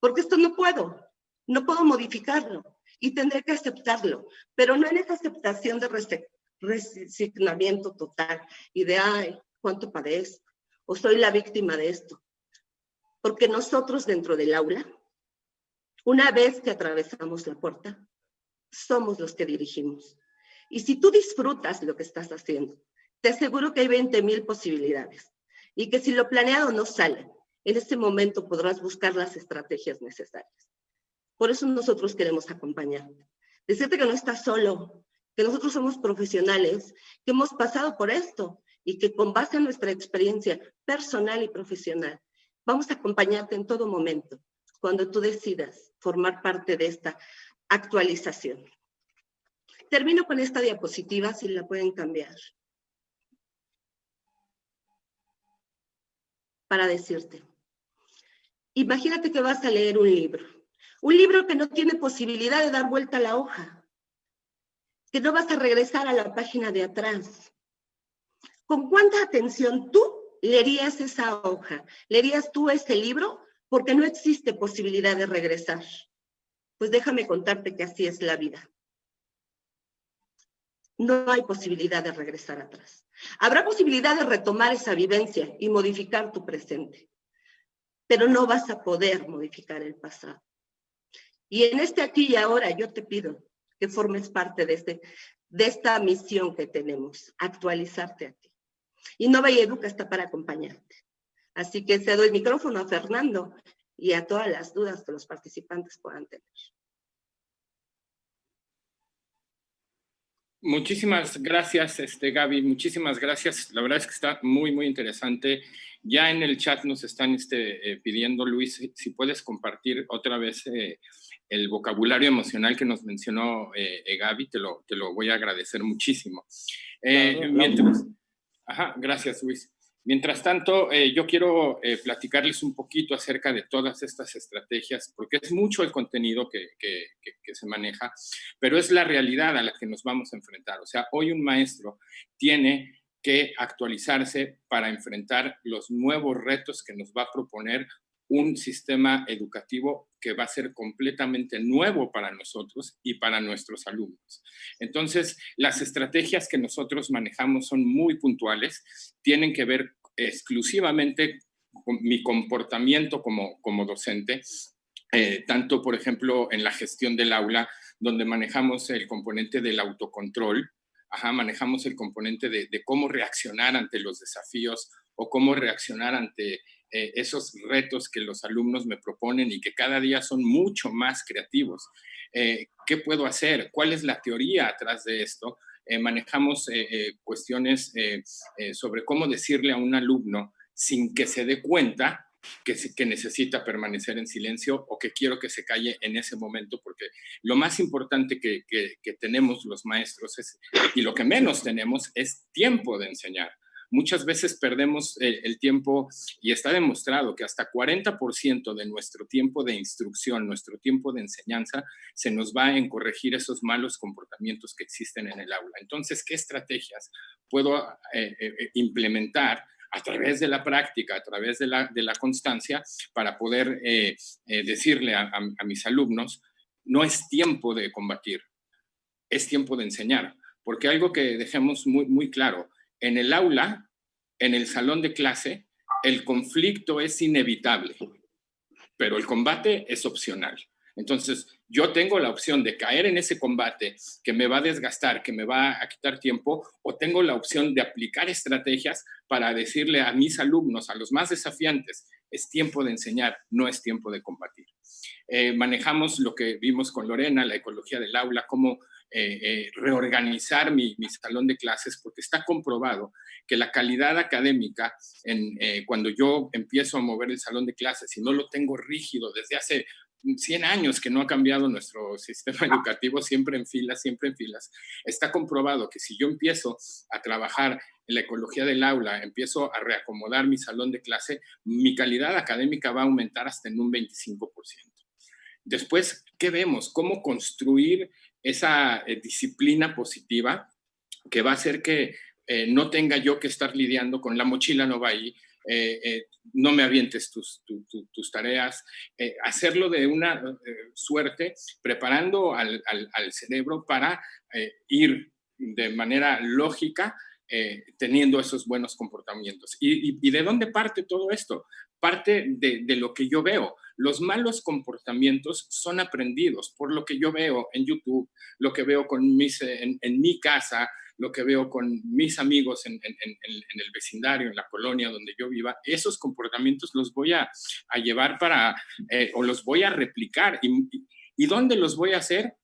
S4: Porque esto no puedo modificarlo y tendré que aceptarlo, pero no en esa aceptación de resignamiento total y de, ay, cuánto padezco, o soy la víctima de esto. Porque nosotros dentro del aula, una vez que atravesamos la puerta, somos los que dirigimos. Y si tú disfrutas lo que estás haciendo, te aseguro que hay 20,000 posibilidades y que si lo planeado no sale, en este momento podrás buscar las estrategias necesarias. Por eso nosotros queremos acompañarte. Decirte que no estás solo, que nosotros somos profesionales, que hemos pasado por esto y que con base en nuestra experiencia personal y profesional, vamos a acompañarte en todo momento, cuando tú decidas formar parte de esta actualización. Termino con esta diapositiva, si la pueden cambiar. Para decirte, imagínate que vas a leer un libro que no tiene posibilidad de dar vuelta a la hoja, que no vas a regresar a la página de atrás. ¿Con cuánta atención tú leerías esa hoja? ¿Leerías tú ese libro? Porque no existe posibilidad de regresar. Pues déjame contarte que así es la vida. No hay posibilidad de regresar atrás. Habrá posibilidad de retomar esa vivencia y modificar tu presente, pero no vas a poder modificar el pasado. Y en este aquí y ahora yo te pido que formes parte de esta misión que tenemos, actualizarte a ti. Innova y Educa está para acompañarte. Así que cedo el micrófono a Fernando y a todas las dudas que los participantes puedan tener.
S2: Muchísimas gracias, Gaby, muchísimas gracias. La verdad es que está muy, muy interesante. Ya en el chat nos están pidiendo, Luis, si puedes compartir otra vez el vocabulario emocional que nos mencionó Gaby, te lo voy a agradecer muchísimo. Gracias, Luis. Mientras tanto, yo quiero platicarles un poquito acerca de todas estas estrategias, porque es mucho el contenido que se maneja, pero es la realidad a la que nos vamos a enfrentar. O sea, hoy un maestro tiene que actualizarse para enfrentar los nuevos retos que nos va a proponer un sistema educativo que va a ser completamente nuevo para nosotros y para nuestros alumnos. Entonces, las estrategias que nosotros manejamos son muy puntuales, tienen que ver exclusivamente con mi comportamiento como docente, tanto, por ejemplo, en la gestión del aula, donde manejamos el componente del autocontrol, manejamos el componente de cómo reaccionar ante los desafíos o cómo reaccionar ante esos retos que los alumnos me proponen y que cada día son mucho más creativos. ¿Qué puedo hacer? ¿Cuál es la teoría atrás de esto? Manejamos cuestiones sobre cómo decirle a un alumno sin que se dé cuenta que necesita permanecer en silencio o que quiero que se calle en ese momento, porque lo más importante que tenemos los maestros y lo que menos tenemos es tiempo de enseñar. Muchas veces perdemos el tiempo y está demostrado que hasta 40% de nuestro tiempo de instrucción, nuestro tiempo de enseñanza, se nos va en corregir esos malos comportamientos que existen en el aula. Entonces, ¿qué estrategias puedo implementar a través de la práctica, a través de la constancia, para poder decirle a mis alumnos, no es tiempo de combatir, es tiempo de enseñar? Porque algo que dejemos muy, muy claro, en el aula, en el salón de clase, el conflicto es inevitable, pero el combate es opcional. Entonces, yo tengo la opción de caer en ese combate que me va a desgastar, que me va a quitar tiempo, o tengo la opción de aplicar estrategias para decirle a mis alumnos, a los más desafiantes, es tiempo de enseñar, no es tiempo de combatir. Manejamos lo que vimos con Lorena, la ecología del aula, cómo reorganizar mi salón de clases, porque está comprobado que la calidad académica, cuando yo empiezo a mover el salón de clases y no lo tengo rígido desde hace 100 años que no ha cambiado nuestro sistema educativo, siempre en filas, está comprobado que si yo empiezo a trabajar en la ecología del aula, empiezo a reacomodar mi salón de clase, mi calidad académica va a aumentar hasta en un 25%. Después, ¿qué vemos? ¿Cómo construir esa disciplina positiva que va a hacer que no tenga yo que estar lidiando con la mochila no va ahí, no me avientes tus tareas, hacerlo de una suerte, preparando al cerebro para ir de manera lógica teniendo esos buenos comportamientos. ¿Y de dónde parte todo esto? Parte de lo que yo veo. Los malos comportamientos son aprendidos por lo que yo veo en YouTube, lo que veo en mi casa, lo que veo con mis amigos en el vecindario, en la colonia donde yo viva. Esos comportamientos los voy a llevar o los voy a replicar. ¿Y dónde los voy a hacer?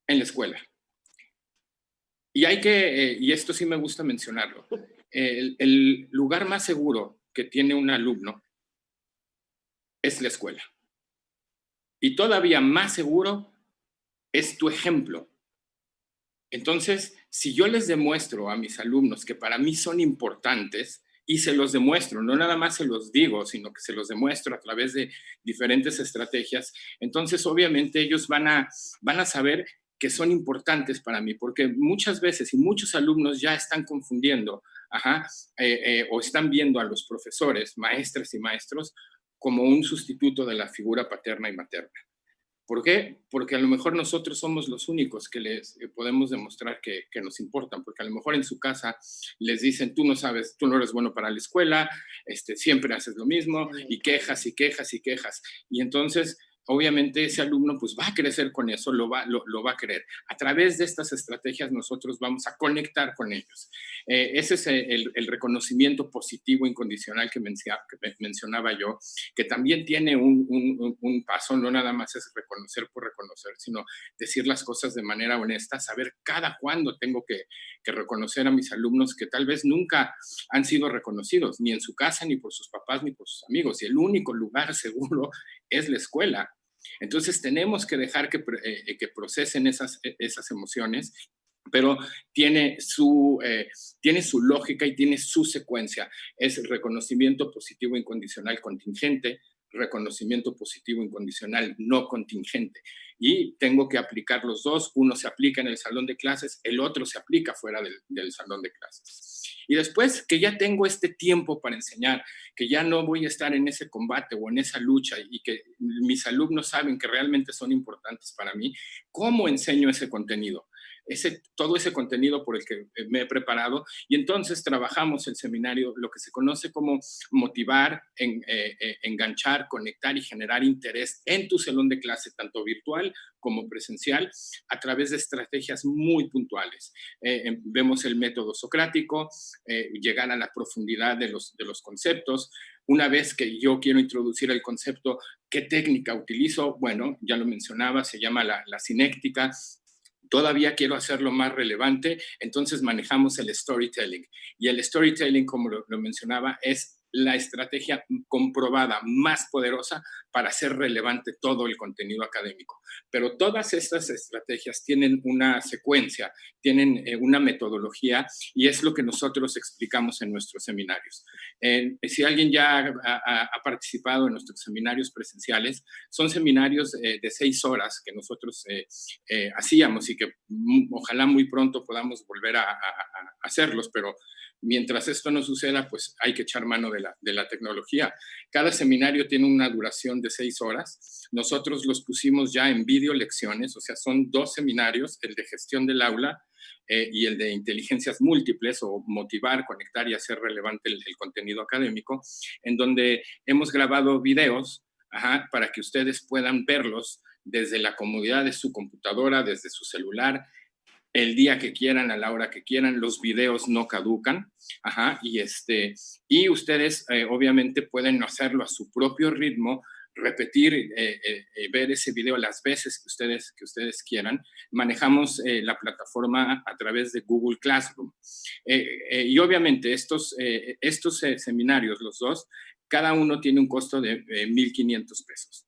S2: En la escuela. Y y esto sí me gusta mencionarlo, el lugar más seguro que tiene un alumno es la escuela. Y todavía más seguro es tu ejemplo. Entonces, si yo les demuestro a mis alumnos que para mí son importantes, y se los demuestro, no nada más se los digo, sino que se los demuestro a través de diferentes estrategias, entonces obviamente ellos van a saber que son importantes para mí, porque muchas veces y muchos alumnos ya están confundiendo, o están viendo a los profesores, maestras y maestros, como un sustituto de la figura paterna y materna. ¿Por qué? Porque a lo mejor nosotros somos los únicos que les podemos demostrar que nos importan, porque a lo mejor en su casa les dicen, tú no sabes, tú no eres bueno para la escuela, siempre haces lo mismo, y quejas, y quejas, y quejas. Y entonces, obviamente, ese alumno pues va a crecer con eso, lo va a querer. A través de estas estrategias nosotros vamos a conectar con ellos. Ese es el reconocimiento positivo incondicional que mencionaba yo, que también tiene un paso, no nada más es reconocer por reconocer, sino decir las cosas de manera honesta, saber cada cuándo tengo que reconocer a mis alumnos que tal vez nunca han sido reconocidos, ni en su casa, ni por sus papás, ni por sus amigos, y el único lugar seguro es la escuela. Entonces tenemos que dejar que procesen esas emociones, pero tiene su lógica y tiene su secuencia. Es reconocimiento positivo incondicional contingente, reconocimiento positivo incondicional no contingente. Y tengo que aplicar los dos. Uno se aplica en el salón de clases, el otro se aplica fuera del salón de clases. Y después que ya tengo este tiempo para enseñar, que ya no voy a estar en ese combate o en esa lucha y que mis alumnos saben que realmente son importantes para mí, ¿cómo enseño ese contenido? Todo ese contenido por el que me he preparado, y entonces trabajamos el seminario, lo que se conoce como motivar, enganchar, conectar y generar interés en tu salón de clase, tanto virtual como presencial, a través de estrategias muy puntuales. Vemos el método socrático, llegar a la profundidad de los conceptos. Una vez que yo quiero introducir el concepto, ¿qué técnica utilizo? Bueno, ya lo mencionaba, se llama la cinéctica. Todavía quiero hacerlo más relevante, entonces manejamos el storytelling. Y el storytelling, como lo mencionaba, es la estrategia comprobada más poderosa para hacer relevante todo el contenido académico. Pero todas estas estrategias tienen una secuencia, tienen una metodología, y es lo que nosotros explicamos en nuestros seminarios. Si alguien ya ha participado en nuestros seminarios presenciales, son seminarios de 6 horas que nosotros hacíamos y que ojalá muy pronto podamos volver a hacerlos, pero mientras esto no suceda, pues hay que echar mano de la tecnología. Cada seminario tiene una duración de 6 horas. Nosotros los pusimos ya en video lecciones, o sea, son 2 seminarios, el de gestión del aula y el de inteligencias múltiples, o motivar, conectar y hacer relevante el contenido académico, en donde hemos grabado videos para que ustedes puedan verlos desde la comodidad de su computadora, desde su celular, el día que quieran, a la hora que quieran. Los videos no caducan, y ustedes obviamente pueden hacerlo a su propio ritmo, repetir, ver ese video las veces que ustedes quieran. Manejamos la plataforma a través de Google Classroom. Y obviamente estos seminarios, los dos, cada uno tiene un costo de 1,500 pesos.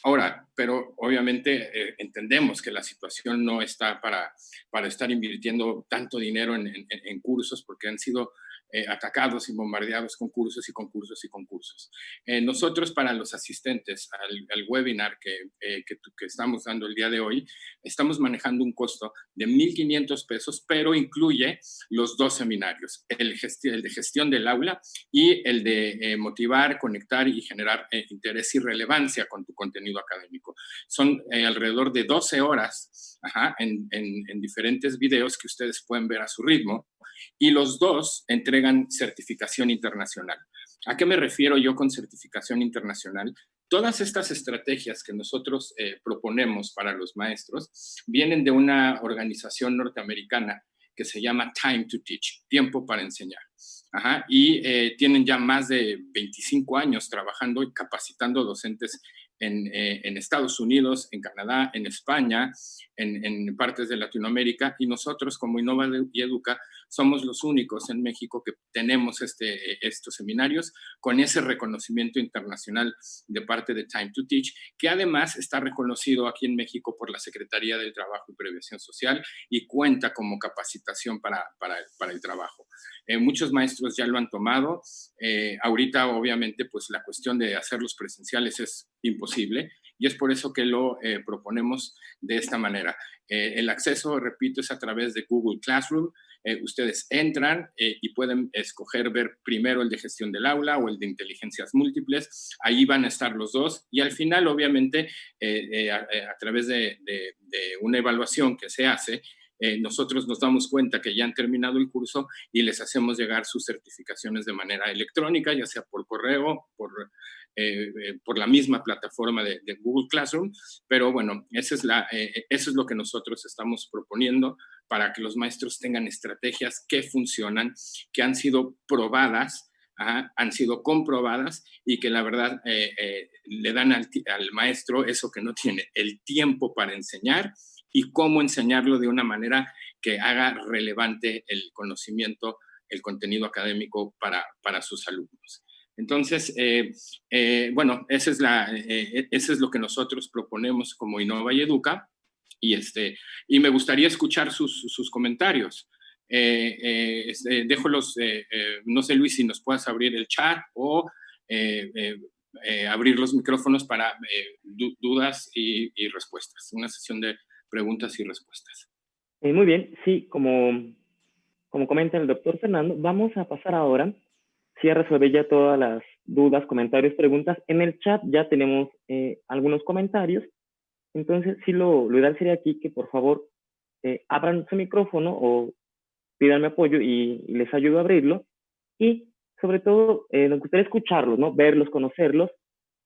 S2: Ahora, pero obviamente entendemos que la situación no está para estar invirtiendo tanto dinero en cursos, porque han sido atacados y bombardeados con cursos y concursos y concursos. Nosotros, para los asistentes al webinar que estamos dando el día de hoy, estamos manejando un costo de 1,500 pesos, pero incluye los dos seminarios, el de gestión del aula y el de motivar, conectar y generar interés y relevancia con tu contenido académico. Son alrededor de 12 horas en diferentes videos que ustedes pueden ver a su ritmo, y los dos entregan certificación internacional. ¿A qué me refiero yo con certificación internacional? Todas estas estrategias que nosotros proponemos para los maestros vienen de una organización norteamericana que se llama Time to Teach, tiempo para enseñar. Y tienen ya más de 25 años trabajando y capacitando docentes en Estados Unidos, en Canadá, en España, en partes de Latinoamérica, y nosotros como Innova y Educa somos los únicos en México que tenemos estos seminarios con ese reconocimiento internacional de parte de Time to Teach, que además está reconocido aquí en México por la Secretaría del Trabajo y Previsión Social y cuenta como capacitación para el trabajo. Muchos maestros ya lo han tomado. Ahorita, obviamente, pues la cuestión de hacerlos presenciales es imposible, y es por eso que lo proponemos de esta manera. El acceso, repito, es a través de Google Classroom. Ustedes entran y pueden escoger ver primero el de gestión del aula o el de inteligencias múltiples. Ahí van a estar los dos, y al final, obviamente, a través de una evaluación que se hace, nosotros nos damos cuenta que ya han terminado el curso y les hacemos llegar sus certificaciones de manera electrónica, ya sea por correo, por la misma plataforma de Google Classroom. Pero bueno, eso es lo que nosotros estamos proponiendo para que los maestros tengan estrategias que funcionan, que han sido probadas, han sido comprobadas, y que la verdad le dan al maestro eso que no tiene, el tiempo para enseñar y cómo enseñarlo de una manera que haga relevante el conocimiento, el contenido académico para sus alumnos. Entonces, bueno, eso es lo que nosotros proponemos como Innova y Educa, y me gustaría escuchar sus comentarios. Dejo no sé, Luis, si nos puedas abrir el chat o abrir los micrófonos para dudas y respuestas, una sesión de preguntas y respuestas.
S1: Muy bien, sí, como comenta el doctor Fernando, vamos a pasar ahora, sí, a resolver ya todas las dudas, comentarios, preguntas. En el chat ya tenemos algunos comentarios, entonces sí, lo ideal sería aquí que por favor abran su micrófono o pídanme apoyo y les ayudo a abrirlo, y sobre todo nos gustaría escucharlos, ¿no? Verlos, conocerlos,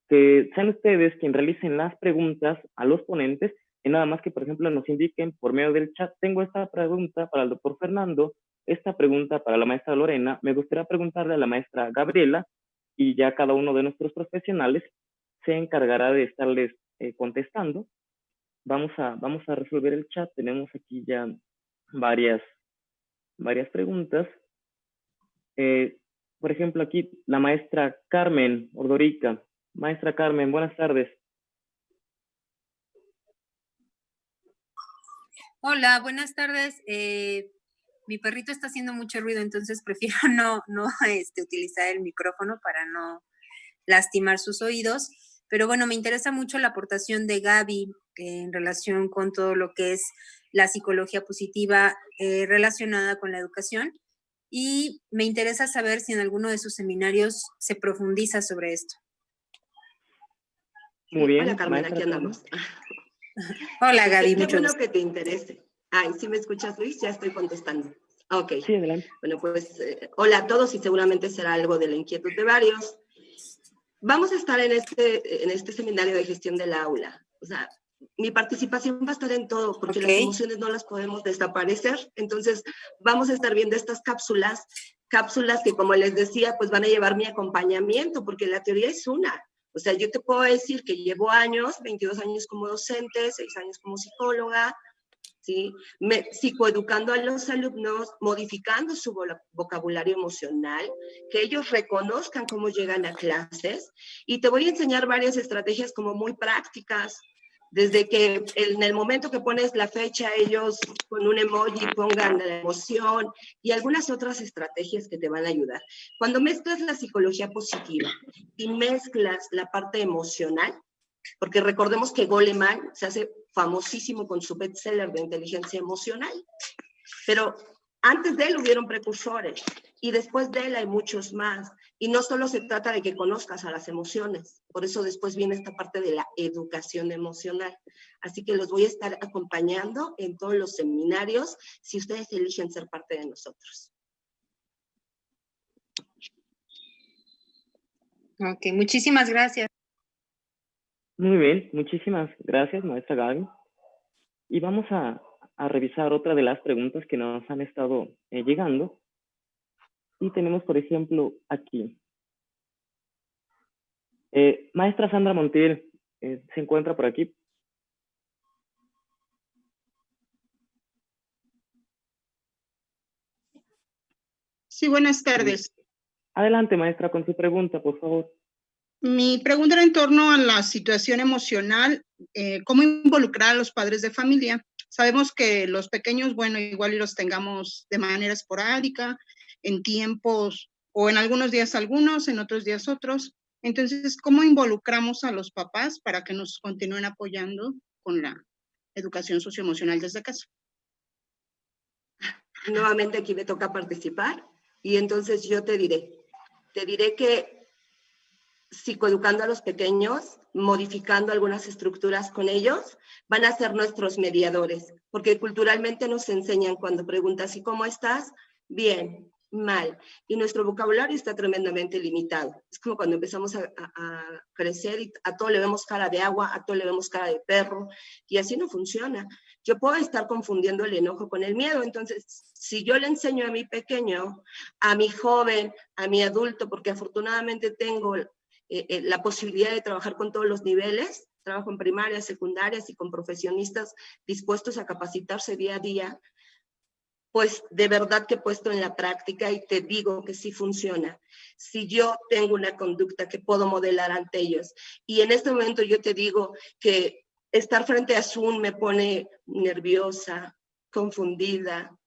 S1: que sean ustedes quienes realicen las preguntas a los ponentes, y nada más que, por ejemplo, nos indiquen por medio del chat: tengo esta pregunta para el doctor Fernando, esta pregunta para la maestra Lorena, me gustaría preguntarle a la maestra Gabriela, y ya cada uno de nuestros profesionales se encargará de estarles contestando. Vamos a resolver el chat. Tenemos aquí ya varias preguntas. Por ejemplo, aquí la maestra Carmen Ordorica. Maestra Carmen, buenas tardes.
S5: Hola, buenas tardes. Mi perrito está haciendo mucho ruido, entonces prefiero no utilizar el micrófono para no lastimar sus oídos. Pero bueno, me interesa mucho la aportación de Gaby en relación con todo lo que es la psicología positiva relacionada con la educación. Y me interesa saber si en alguno de sus seminarios se profundiza sobre esto.
S1: Muy bien.
S4: Hola, Carmen, aquí andamos.
S5: Hola, Gaby.
S4: Qué bueno que te interese. Ay, ¿sí me escuchas, Luis? Ya estoy contestando. Ok.
S1: Sí, adelante.
S4: Bueno, pues hola a todos, y seguramente será algo de la inquietud de varios. Vamos a estar en este seminario de gestión del aula. O sea, mi participación va a estar en todo, porque las emociones no las podemos desaparecer. Entonces, vamos a estar viendo estas cápsulas que, como les decía, pues van a llevar mi acompañamiento, porque la teoría es una. O sea, yo te puedo decir que llevo años, 22 años como docente, 6 años como psicóloga, ¿sí? Psicoeducando a los alumnos, modificando su vocabulario emocional, que ellos reconozcan cómo llegan a clases, y te voy a enseñar varias estrategias como muy prácticas, desde que en el momento que pones la fecha, ellos con un emoji pongan la emoción y algunas otras estrategias que te van a ayudar. Cuando mezclas la psicología positiva y mezclas la parte emocional, porque recordemos que Goleman se hace famosísimo con su bestseller de inteligencia emocional, pero antes de él hubieron precursores y después de él hay muchos más. Y no solo se trata de que conozcas a las emociones, por eso después viene esta parte de la educación emocional. Así que los voy a estar acompañando en todos los seminarios si ustedes eligen ser parte de nosotros.
S5: Ok, muchísimas gracias.
S1: Muy bien, muchísimas gracias, maestra Gaby. Y vamos a revisar otra de las preguntas que nos han estado llegando. Y tenemos, por ejemplo, aquí. Maestra Sandra Montiel, ¿se encuentra por aquí?
S6: Sí, buenas tardes.
S1: Adelante, maestra, con su pregunta, por favor.
S6: Mi pregunta era en torno a la situación emocional, cómo involucrar a los padres de familia. Sabemos que los pequeños, bueno, igual y los tengamos de manera esporádica, en tiempos, o en algunos días algunos, en otros días otros. Entonces, ¿cómo involucramos a los papás para que nos continúen apoyando con la educación socioemocional desde casa?
S4: Nuevamente aquí me toca participar y entonces yo te diré que psicoeducando a los pequeños, modificando algunas estructuras con ellos, van a ser nuestros mediadores, porque culturalmente nos enseñan cuando preguntas, ¿y cómo estás? Bien, mal. Y nuestro vocabulario está tremendamente limitado. Es como cuando empezamos a crecer y a todo le vemos cara de agua, a todo le vemos cara de perro, y así no funciona. Yo puedo estar confundiendo el enojo con el miedo, entonces, si yo le enseño a mi pequeño, a mi joven, a mi adulto, porque afortunadamente tengo la posibilidad de trabajar con todos los niveles, trabajo en primarias, secundarias y con profesionistas dispuestos a capacitarse día a día, pues de verdad que he puesto en la práctica y te digo que sí funciona. Si yo tengo una conducta que puedo modelar ante ellos, y en este momento yo te digo que estar frente a Zoom me pone nerviosa, confundida,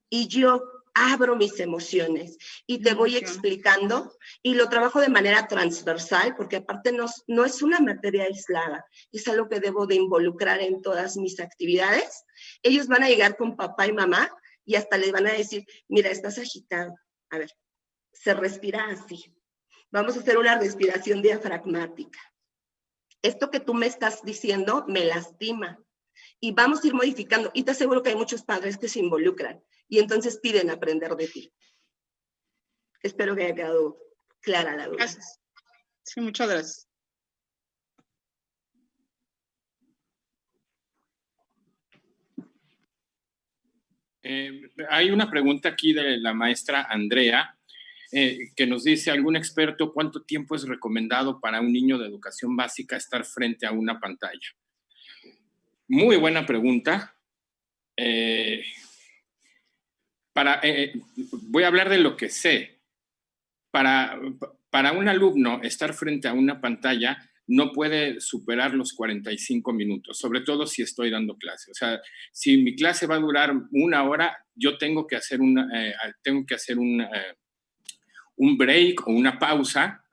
S4: y yo abro mis emociones y te voy explicando y lo trabajo de manera transversal porque aparte no es una materia aislada, es algo que debo de involucrar en todas mis actividades. Ellos van a llegar con papá y mamá y hasta les van a decir, mira, estás agitado, a ver, se respira así, vamos a hacer una respiración diafragmática. Esto que tú me estás diciendo me lastima. Y vamos a ir modificando. Y te aseguro que hay muchos padres que se involucran y entonces piden aprender de ti. Espero que haya quedado clara la duda.
S6: Gracias. Sí, muchas gracias.
S2: Hay una pregunta aquí de la maestra Andrea que nos dice, ¿algún experto cuánto tiempo es recomendado para un niño de educación básica estar frente a una pantalla? Muy buena pregunta. Voy a hablar de lo que sé. Para un alumno, estar frente a una pantalla no puede superar los 45 minutos, sobre todo si estoy dando clase. O sea, si mi clase va a durar 1 hora, yo tengo que hacer un break o una pausa,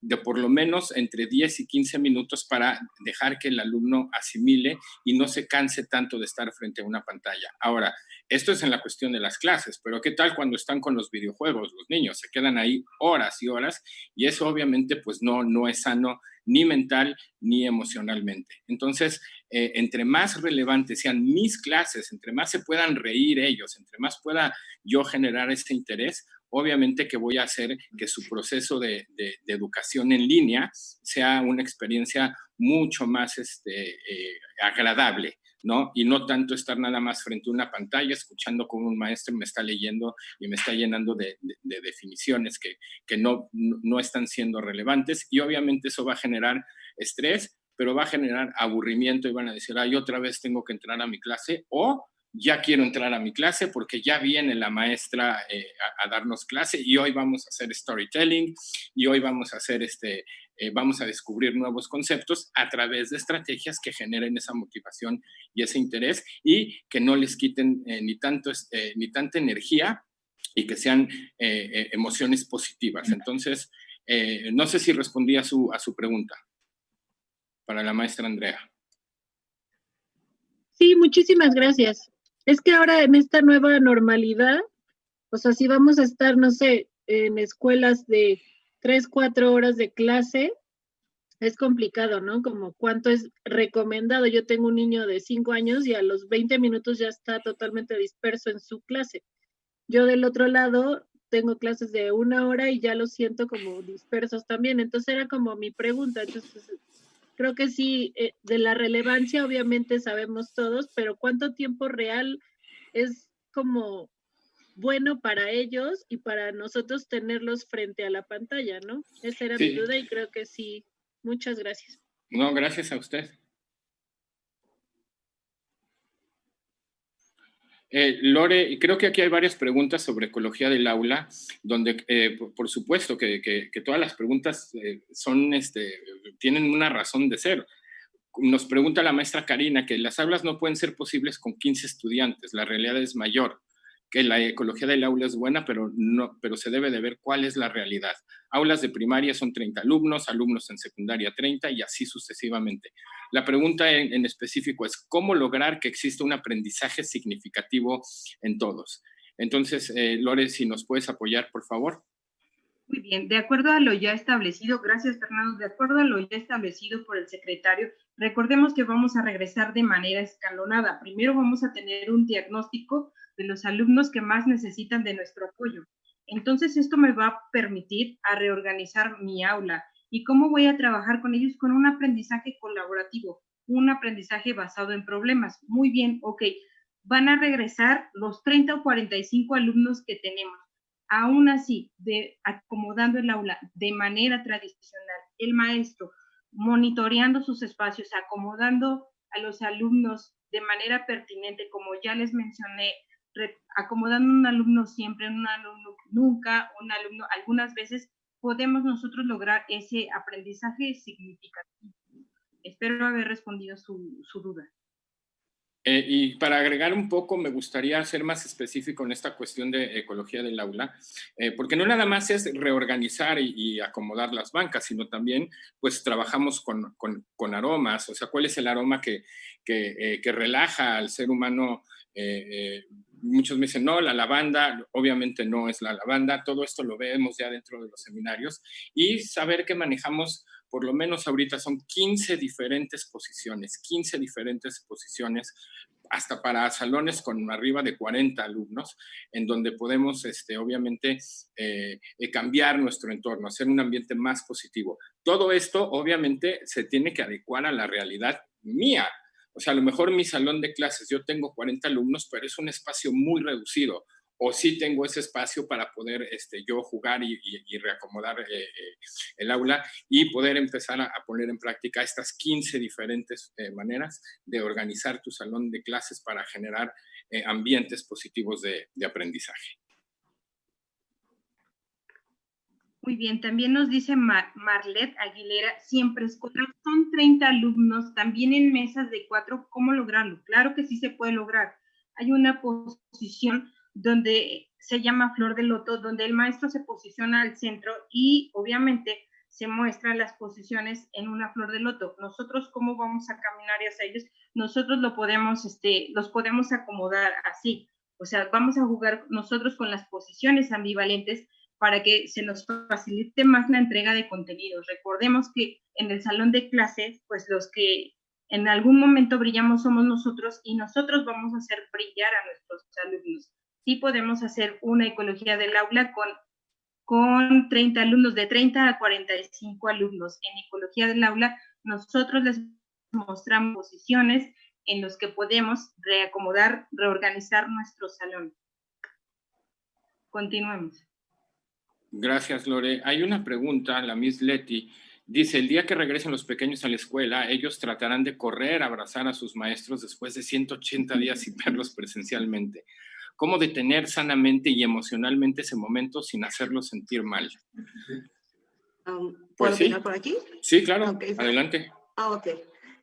S2: de por lo menos entre 10 y 15 minutos para dejar que el alumno asimile y no se canse tanto de estar frente a una pantalla. Ahora, esto es en la cuestión de las clases, pero ¿qué tal cuando están con los videojuegos? Los niños se quedan ahí horas y horas y eso obviamente pues no es sano ni mental ni emocionalmente. Entonces, entre más relevantes sean mis clases, entre más se puedan reír ellos, entre más pueda yo generar ese interés, obviamente que voy a hacer que su proceso de educación en línea sea una experiencia mucho más agradable, ¿no? Y no tanto estar nada más frente a una pantalla, escuchando cómo un maestro me está leyendo y me está llenando de definiciones que no están siendo relevantes, y obviamente eso va a generar estrés, pero va a generar aburrimiento, y van a decir, ay, otra vez tengo que entrar a mi clase, o ya quiero entrar a mi clase porque ya viene la maestra a darnos clase, y hoy vamos a hacer storytelling, y hoy vamos a hacer vamos a descubrir nuevos conceptos a través de estrategias que generen esa motivación y ese interés, y que no les quiten ni tanta energía, y que sean emociones positivas. Entonces, no sé si respondí a su pregunta para la maestra Andrea.
S7: Sí, muchísimas gracias. Es que ahora en esta nueva normalidad, o sea, si vamos a estar, no sé, en escuelas de 3, 4 horas de clase, es complicado, ¿no? Como cuánto es recomendado. Yo tengo un niño de 5 años y a los 20 minutos ya está totalmente disperso en su clase. Yo del otro lado tengo clases de 1 hora y ya los siento como dispersos también. Entonces era como mi pregunta. Entonces creo que sí, de la relevancia obviamente sabemos todos, pero ¿cuánto tiempo real es como bueno para ellos y para nosotros tenerlos frente a la pantalla, ¿no? Esa era mi duda y creo que sí. Muchas gracias.
S2: No, gracias a usted. Lore, creo que aquí hay varias preguntas sobre ecología del aula, donde por supuesto que todas las preguntas tienen una razón de ser. Nos pregunta la maestra Karina que las aulas no pueden ser posibles con 15 estudiantes, la realidad es mayor, que la ecología del aula es buena, pero se debe de ver cuál es la realidad. Aulas de primaria son 30 alumnos, alumnos en secundaria 30 y así sucesivamente. La pregunta en específico es cómo lograr que exista un aprendizaje significativo en todos. Entonces, Lore, si nos puedes apoyar, por favor.
S3: Muy bien, de acuerdo a lo ya establecido, gracias Fernando, de acuerdo a lo ya establecido por el secretario, recordemos que vamos a regresar de manera escalonada. Primero vamos a tener un diagnóstico de los alumnos que más necesitan de nuestro apoyo. Entonces esto me va a permitir a reorganizar mi aula. ¿Y cómo voy a trabajar con ellos? Con un aprendizaje colaborativo, un aprendizaje basado en problemas. Muy bien, ok, van a regresar los 30 o 45 alumnos que tenemos. Aún así, acomodando el aula de manera tradicional, el maestro monitoreando sus espacios, acomodando a los alumnos de manera pertinente, como ya les mencioné, acomodando un alumno siempre, un alumno nunca, un alumno algunas veces, podemos nosotros lograr ese aprendizaje significativo. Espero haber respondido su duda.
S2: Y para agregar un poco, me gustaría ser más específico en esta cuestión de ecología del aula, porque no nada más es reorganizar y acomodar las bancas, sino también pues trabajamos con aromas, o sea, cuál es el aroma que relaja al ser humano. Muchos me dicen, no, la lavanda, obviamente no es la lavanda, todo esto lo vemos ya dentro de los seminarios, y saber que manejamos, por lo menos ahorita son 15 diferentes posiciones, hasta para salones con arriba de 40 alumnos, en donde podemos, obviamente, cambiar nuestro entorno, hacer un ambiente más positivo. Todo esto, obviamente, se tiene que adecuar a la realidad mía. O sea, a lo mejor mi salón de clases, yo tengo 40 alumnos, pero es un espacio muy reducido. O sí tengo ese espacio para poder yo jugar y reacomodar el aula y poder empezar a poner en práctica estas 15 diferentes maneras de organizar tu salón de clases para generar ambientes positivos de aprendizaje.
S3: Muy bien, también nos dice Marlet Aguilera, siempre escolar, son 30 alumnos, también en mesas de 4, ¿cómo lograrlo? Claro que sí se puede lograr. Hay una posición donde se llama Flor de Loto, donde el maestro se posiciona al centro y obviamente se muestran las posiciones en una flor de loto. Nosotros, ¿cómo vamos a caminar hacia ellos? Nosotros los podemos acomodar así. O sea, vamos a jugar nosotros con las posiciones ambivalentes para que se nos facilite más la entrega de contenidos. Recordemos que en el salón de clases, pues los que en algún momento brillamos somos nosotros y nosotros vamos a hacer brillar a nuestros alumnos. Sí podemos hacer una ecología del aula con 30 alumnos, de 30 a 45 alumnos. En ecología del aula, nosotros les mostramos posiciones en los que podemos reacomodar, reorganizar nuestro salón. Continuemos.
S2: Gracias, Lore. Hay una pregunta, la Miss Leti. Dice, el día que regresen los pequeños a la escuela, ellos tratarán de correr, abrazar a sus maestros después de 180 días sin verlos presencialmente. ¿Cómo detener sanamente y emocionalmente ese momento sin hacerlos sentir mal?
S4: ¿Puedo opinar por aquí?
S2: Sí, claro.
S4: Okay.
S2: Adelante.
S4: Ok.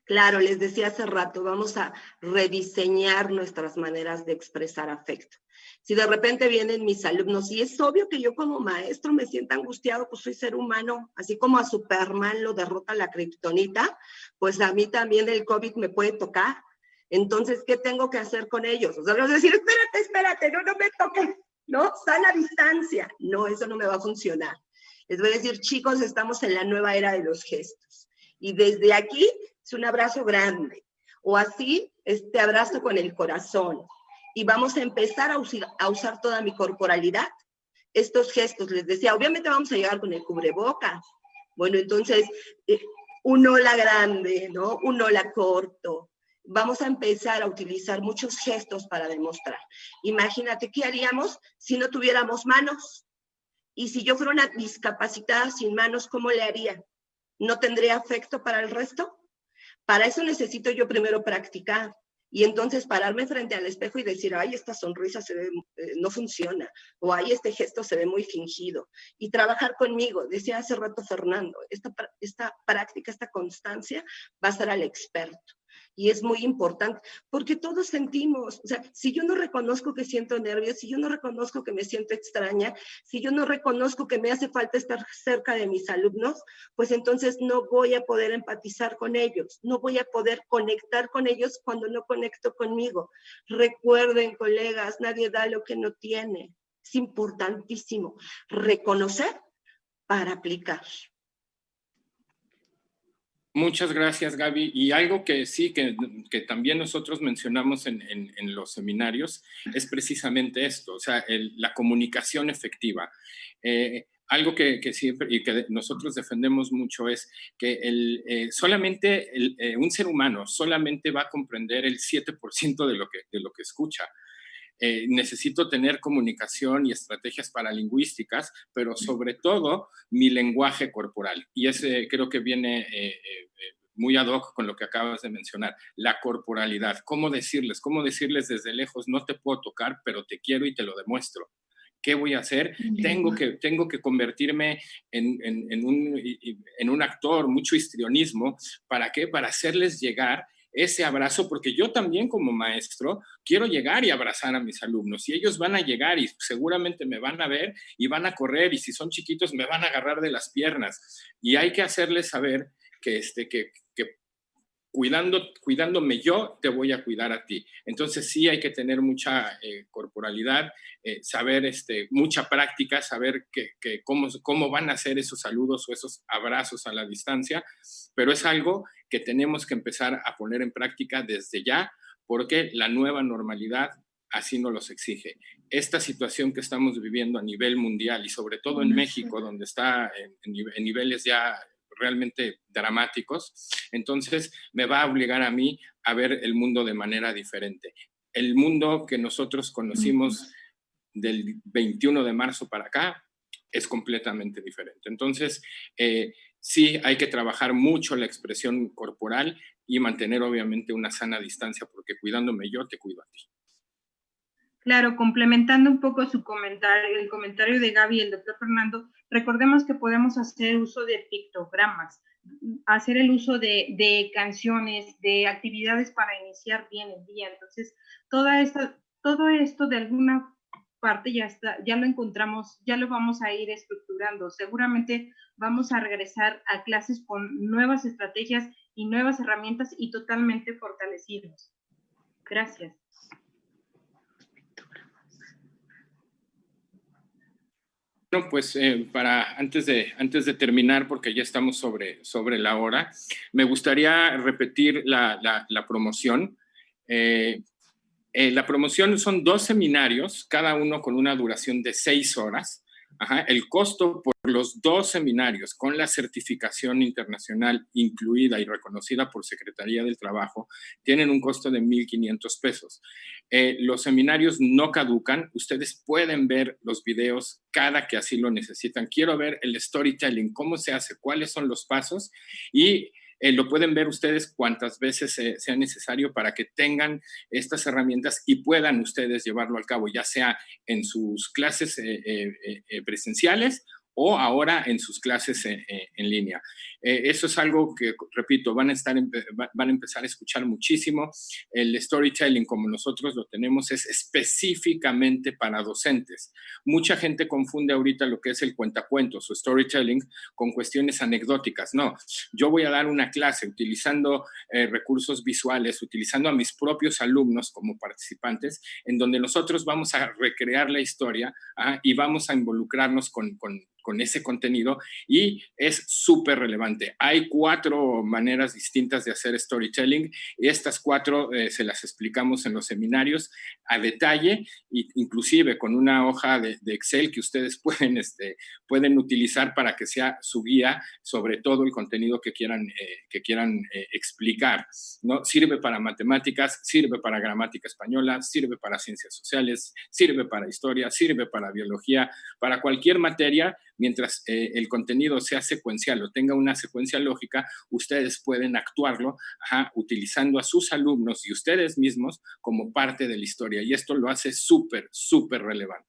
S4: Claro, les decía hace rato, vamos a rediseñar nuestras maneras de expresar afecto. Si de repente vienen mis alumnos, y es obvio que yo como maestro me siento angustiado, pues soy ser humano, así como a Superman lo derrota la kriptonita, pues a mí también el COVID me puede tocar. Entonces, ¿qué tengo que hacer con ellos? O sea, les voy a decir, espérate, no me toques, ¿no? Sana distancia. No, eso no me va a funcionar. Les voy a decir, chicos, estamos en la nueva era de los gestos. Y desde aquí es un abrazo grande. O así, este abrazo con el corazón. Y vamos a empezar a usar toda mi corporalidad. Estos gestos, les decía, obviamente vamos a llegar con el cubrebocas. Bueno, entonces, un hola grande, ¿no? Un hola corto. Vamos a empezar a utilizar muchos gestos para demostrar. Imagínate, ¿qué haríamos si no tuviéramos manos? Y si yo fuera una discapacitada sin manos, ¿cómo le haría? ¿No tendría afecto para el resto? Para eso necesito yo primero practicar. Y entonces pararme frente al espejo y decir, ay, esta sonrisa se ve, no funciona, o ay, este gesto se ve muy fingido. Y trabajar conmigo, decía hace rato Fernando, esta práctica, esta constancia va a ser al experto. Y es muy importante, porque todos sentimos, o sea, si yo no reconozco que siento nervios, si yo no reconozco que me siento extraña, si yo no reconozco que me hace falta estar cerca de mis alumnos, pues entonces no voy a poder empatizar con ellos, no voy a poder conectar con ellos cuando no conecto conmigo. Recuerden, colegas, nadie da lo que no tiene. Es importantísimo reconocer para aplicar.
S2: Muchas gracias, Gaby. Y algo que sí, que también nosotros mencionamos en los seminarios, es precisamente esto, o sea, la comunicación efectiva. Algo que siempre y que nosotros defendemos mucho es que solamente un ser humano solamente va a comprender el 7% de lo que escucha. Necesito tener comunicación y estrategias paralingüísticas, pero sobre todo mi lenguaje corporal. Y ese creo que viene muy ad hoc con lo que acabas de mencionar, la corporalidad. ¿Cómo decirles desde lejos, no te puedo tocar, pero te quiero y te lo demuestro? ¿Qué voy a hacer? Tengo que convertirme en un actor, mucho histrionismo. ¿Para qué? Para hacerles llegar ese abrazo, porque yo también como maestro quiero llegar y abrazar a mis alumnos, y ellos van a llegar y seguramente me van a ver y van a correr, y si son chiquitos me van a agarrar de las piernas, y hay que hacerles saber que cuidándome yo, te voy a cuidar a ti. Entonces sí hay que tener mucha corporalidad, saber mucha práctica, saber cómo van a ser esos saludos o esos abrazos a la distancia, pero es algo que tenemos que empezar a poner en práctica desde ya, porque la nueva normalidad así nos los exige. Esta situación que estamos viviendo a nivel mundial y sobre todo en México, donde está en niveles ya realmente dramáticos, entonces me va a obligar a mí a ver el mundo de manera diferente. El mundo que nosotros conocimos del 21 de marzo para acá es completamente diferente. Entonces, sí hay que trabajar mucho la expresión corporal y mantener obviamente una sana distancia, porque cuidándome yo, te cuido a ti.
S3: Claro, complementando un poco su comentario, el comentario de Gaby y el doctor Fernando, recordemos que podemos hacer uso de pictogramas, hacer el uso de canciones, de actividades para iniciar bien el día. Entonces, todo esto de alguna parte ya lo encontramos, ya lo vamos a ir estructurando. Seguramente vamos a regresar a clases con nuevas estrategias y nuevas herramientas y totalmente fortalecidos. Gracias.
S2: Bueno, pues antes de terminar, porque ya estamos sobre la hora, me gustaría repetir la promoción. La promoción son 2 seminarios, cada uno con una duración de 6 horas. el costo por los 2 seminarios con la certificación internacional incluida y reconocida por Secretaría del Trabajo tienen un costo de 1,500 pesos. Los seminarios no caducan, ustedes pueden ver los videos cada que así lo necesitan. Quiero ver el storytelling, cómo se hace, cuáles son los pasos, y lo pueden ver ustedes cuantas veces sea necesario para que tengan estas herramientas y puedan ustedes llevarlo a cabo, ya sea en sus clases presenciales o ahora en sus clases en línea. Eso es algo que, repito, van a empezar a escuchar muchísimo. El storytelling, como nosotros lo tenemos, es específicamente para docentes. Mucha gente confunde ahorita lo que es el cuentacuentos o storytelling con cuestiones anecdóticas. No, yo voy a dar una clase utilizando recursos visuales, utilizando a mis propios alumnos como participantes, en donde nosotros vamos a recrear la historia y vamos a involucrarnos con ese contenido, y es súper relevante. Hay 4 maneras distintas de hacer storytelling, y estas 4 se las explicamos en los seminarios a detalle, inclusive con una hoja de Excel que ustedes pueden utilizar para que sea su guía sobre todo el contenido que quieran explicar, ¿no? Sirve para matemáticas, sirve para gramática española, sirve para ciencias sociales, sirve para historia, sirve para biología, para cualquier materia. Mientras el contenido sea secuencial o tenga una secuencia lógica, ustedes pueden actuarlo utilizando a sus alumnos y ustedes mismos como parte de la historia. Y esto lo hace súper, súper relevante.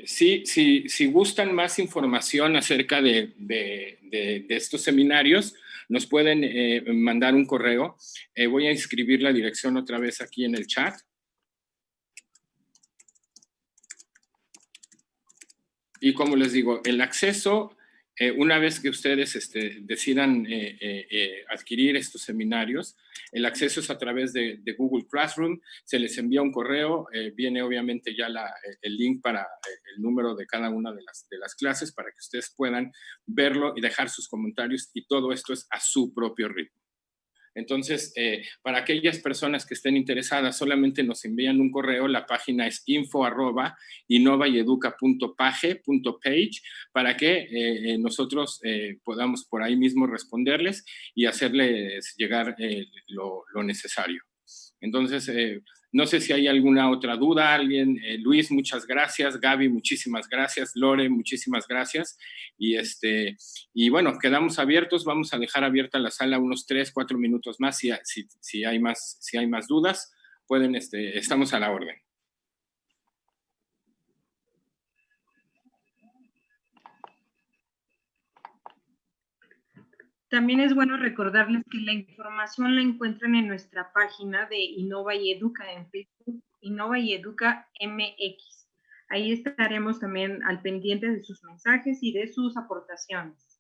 S2: Si gustan más información acerca de estos seminarios, nos pueden mandar un correo. Voy a inscribir la dirección otra vez aquí en el chat. Y como les digo, el acceso, una vez que ustedes decidan adquirir estos seminarios, el acceso es a través de Google Classroom, se les envía un correo, viene obviamente ya el link para el número de cada una de las clases para que ustedes puedan verlo y dejar sus comentarios, y todo esto es a su propio ritmo. Entonces, para aquellas personas que estén interesadas, solamente nos envían un correo. La página es info@innovayeduca.page.page para que nosotros podamos por ahí mismo responderles y hacerles llegar lo necesario. Entonces, no sé si hay alguna otra duda. Alguien, Luis, muchas gracias. Gaby, muchísimas gracias. Lore, muchísimas gracias. Y bueno, quedamos abiertos. Vamos a dejar abierta la sala unos 3-4 minutos más. Si hay más dudas, estamos a la orden.
S3: También es bueno recordarles que la información la encuentran en nuestra página de Innova y Educa en Facebook, Innova y Educa MX. Ahí estaremos también al pendiente de sus mensajes y de sus aportaciones.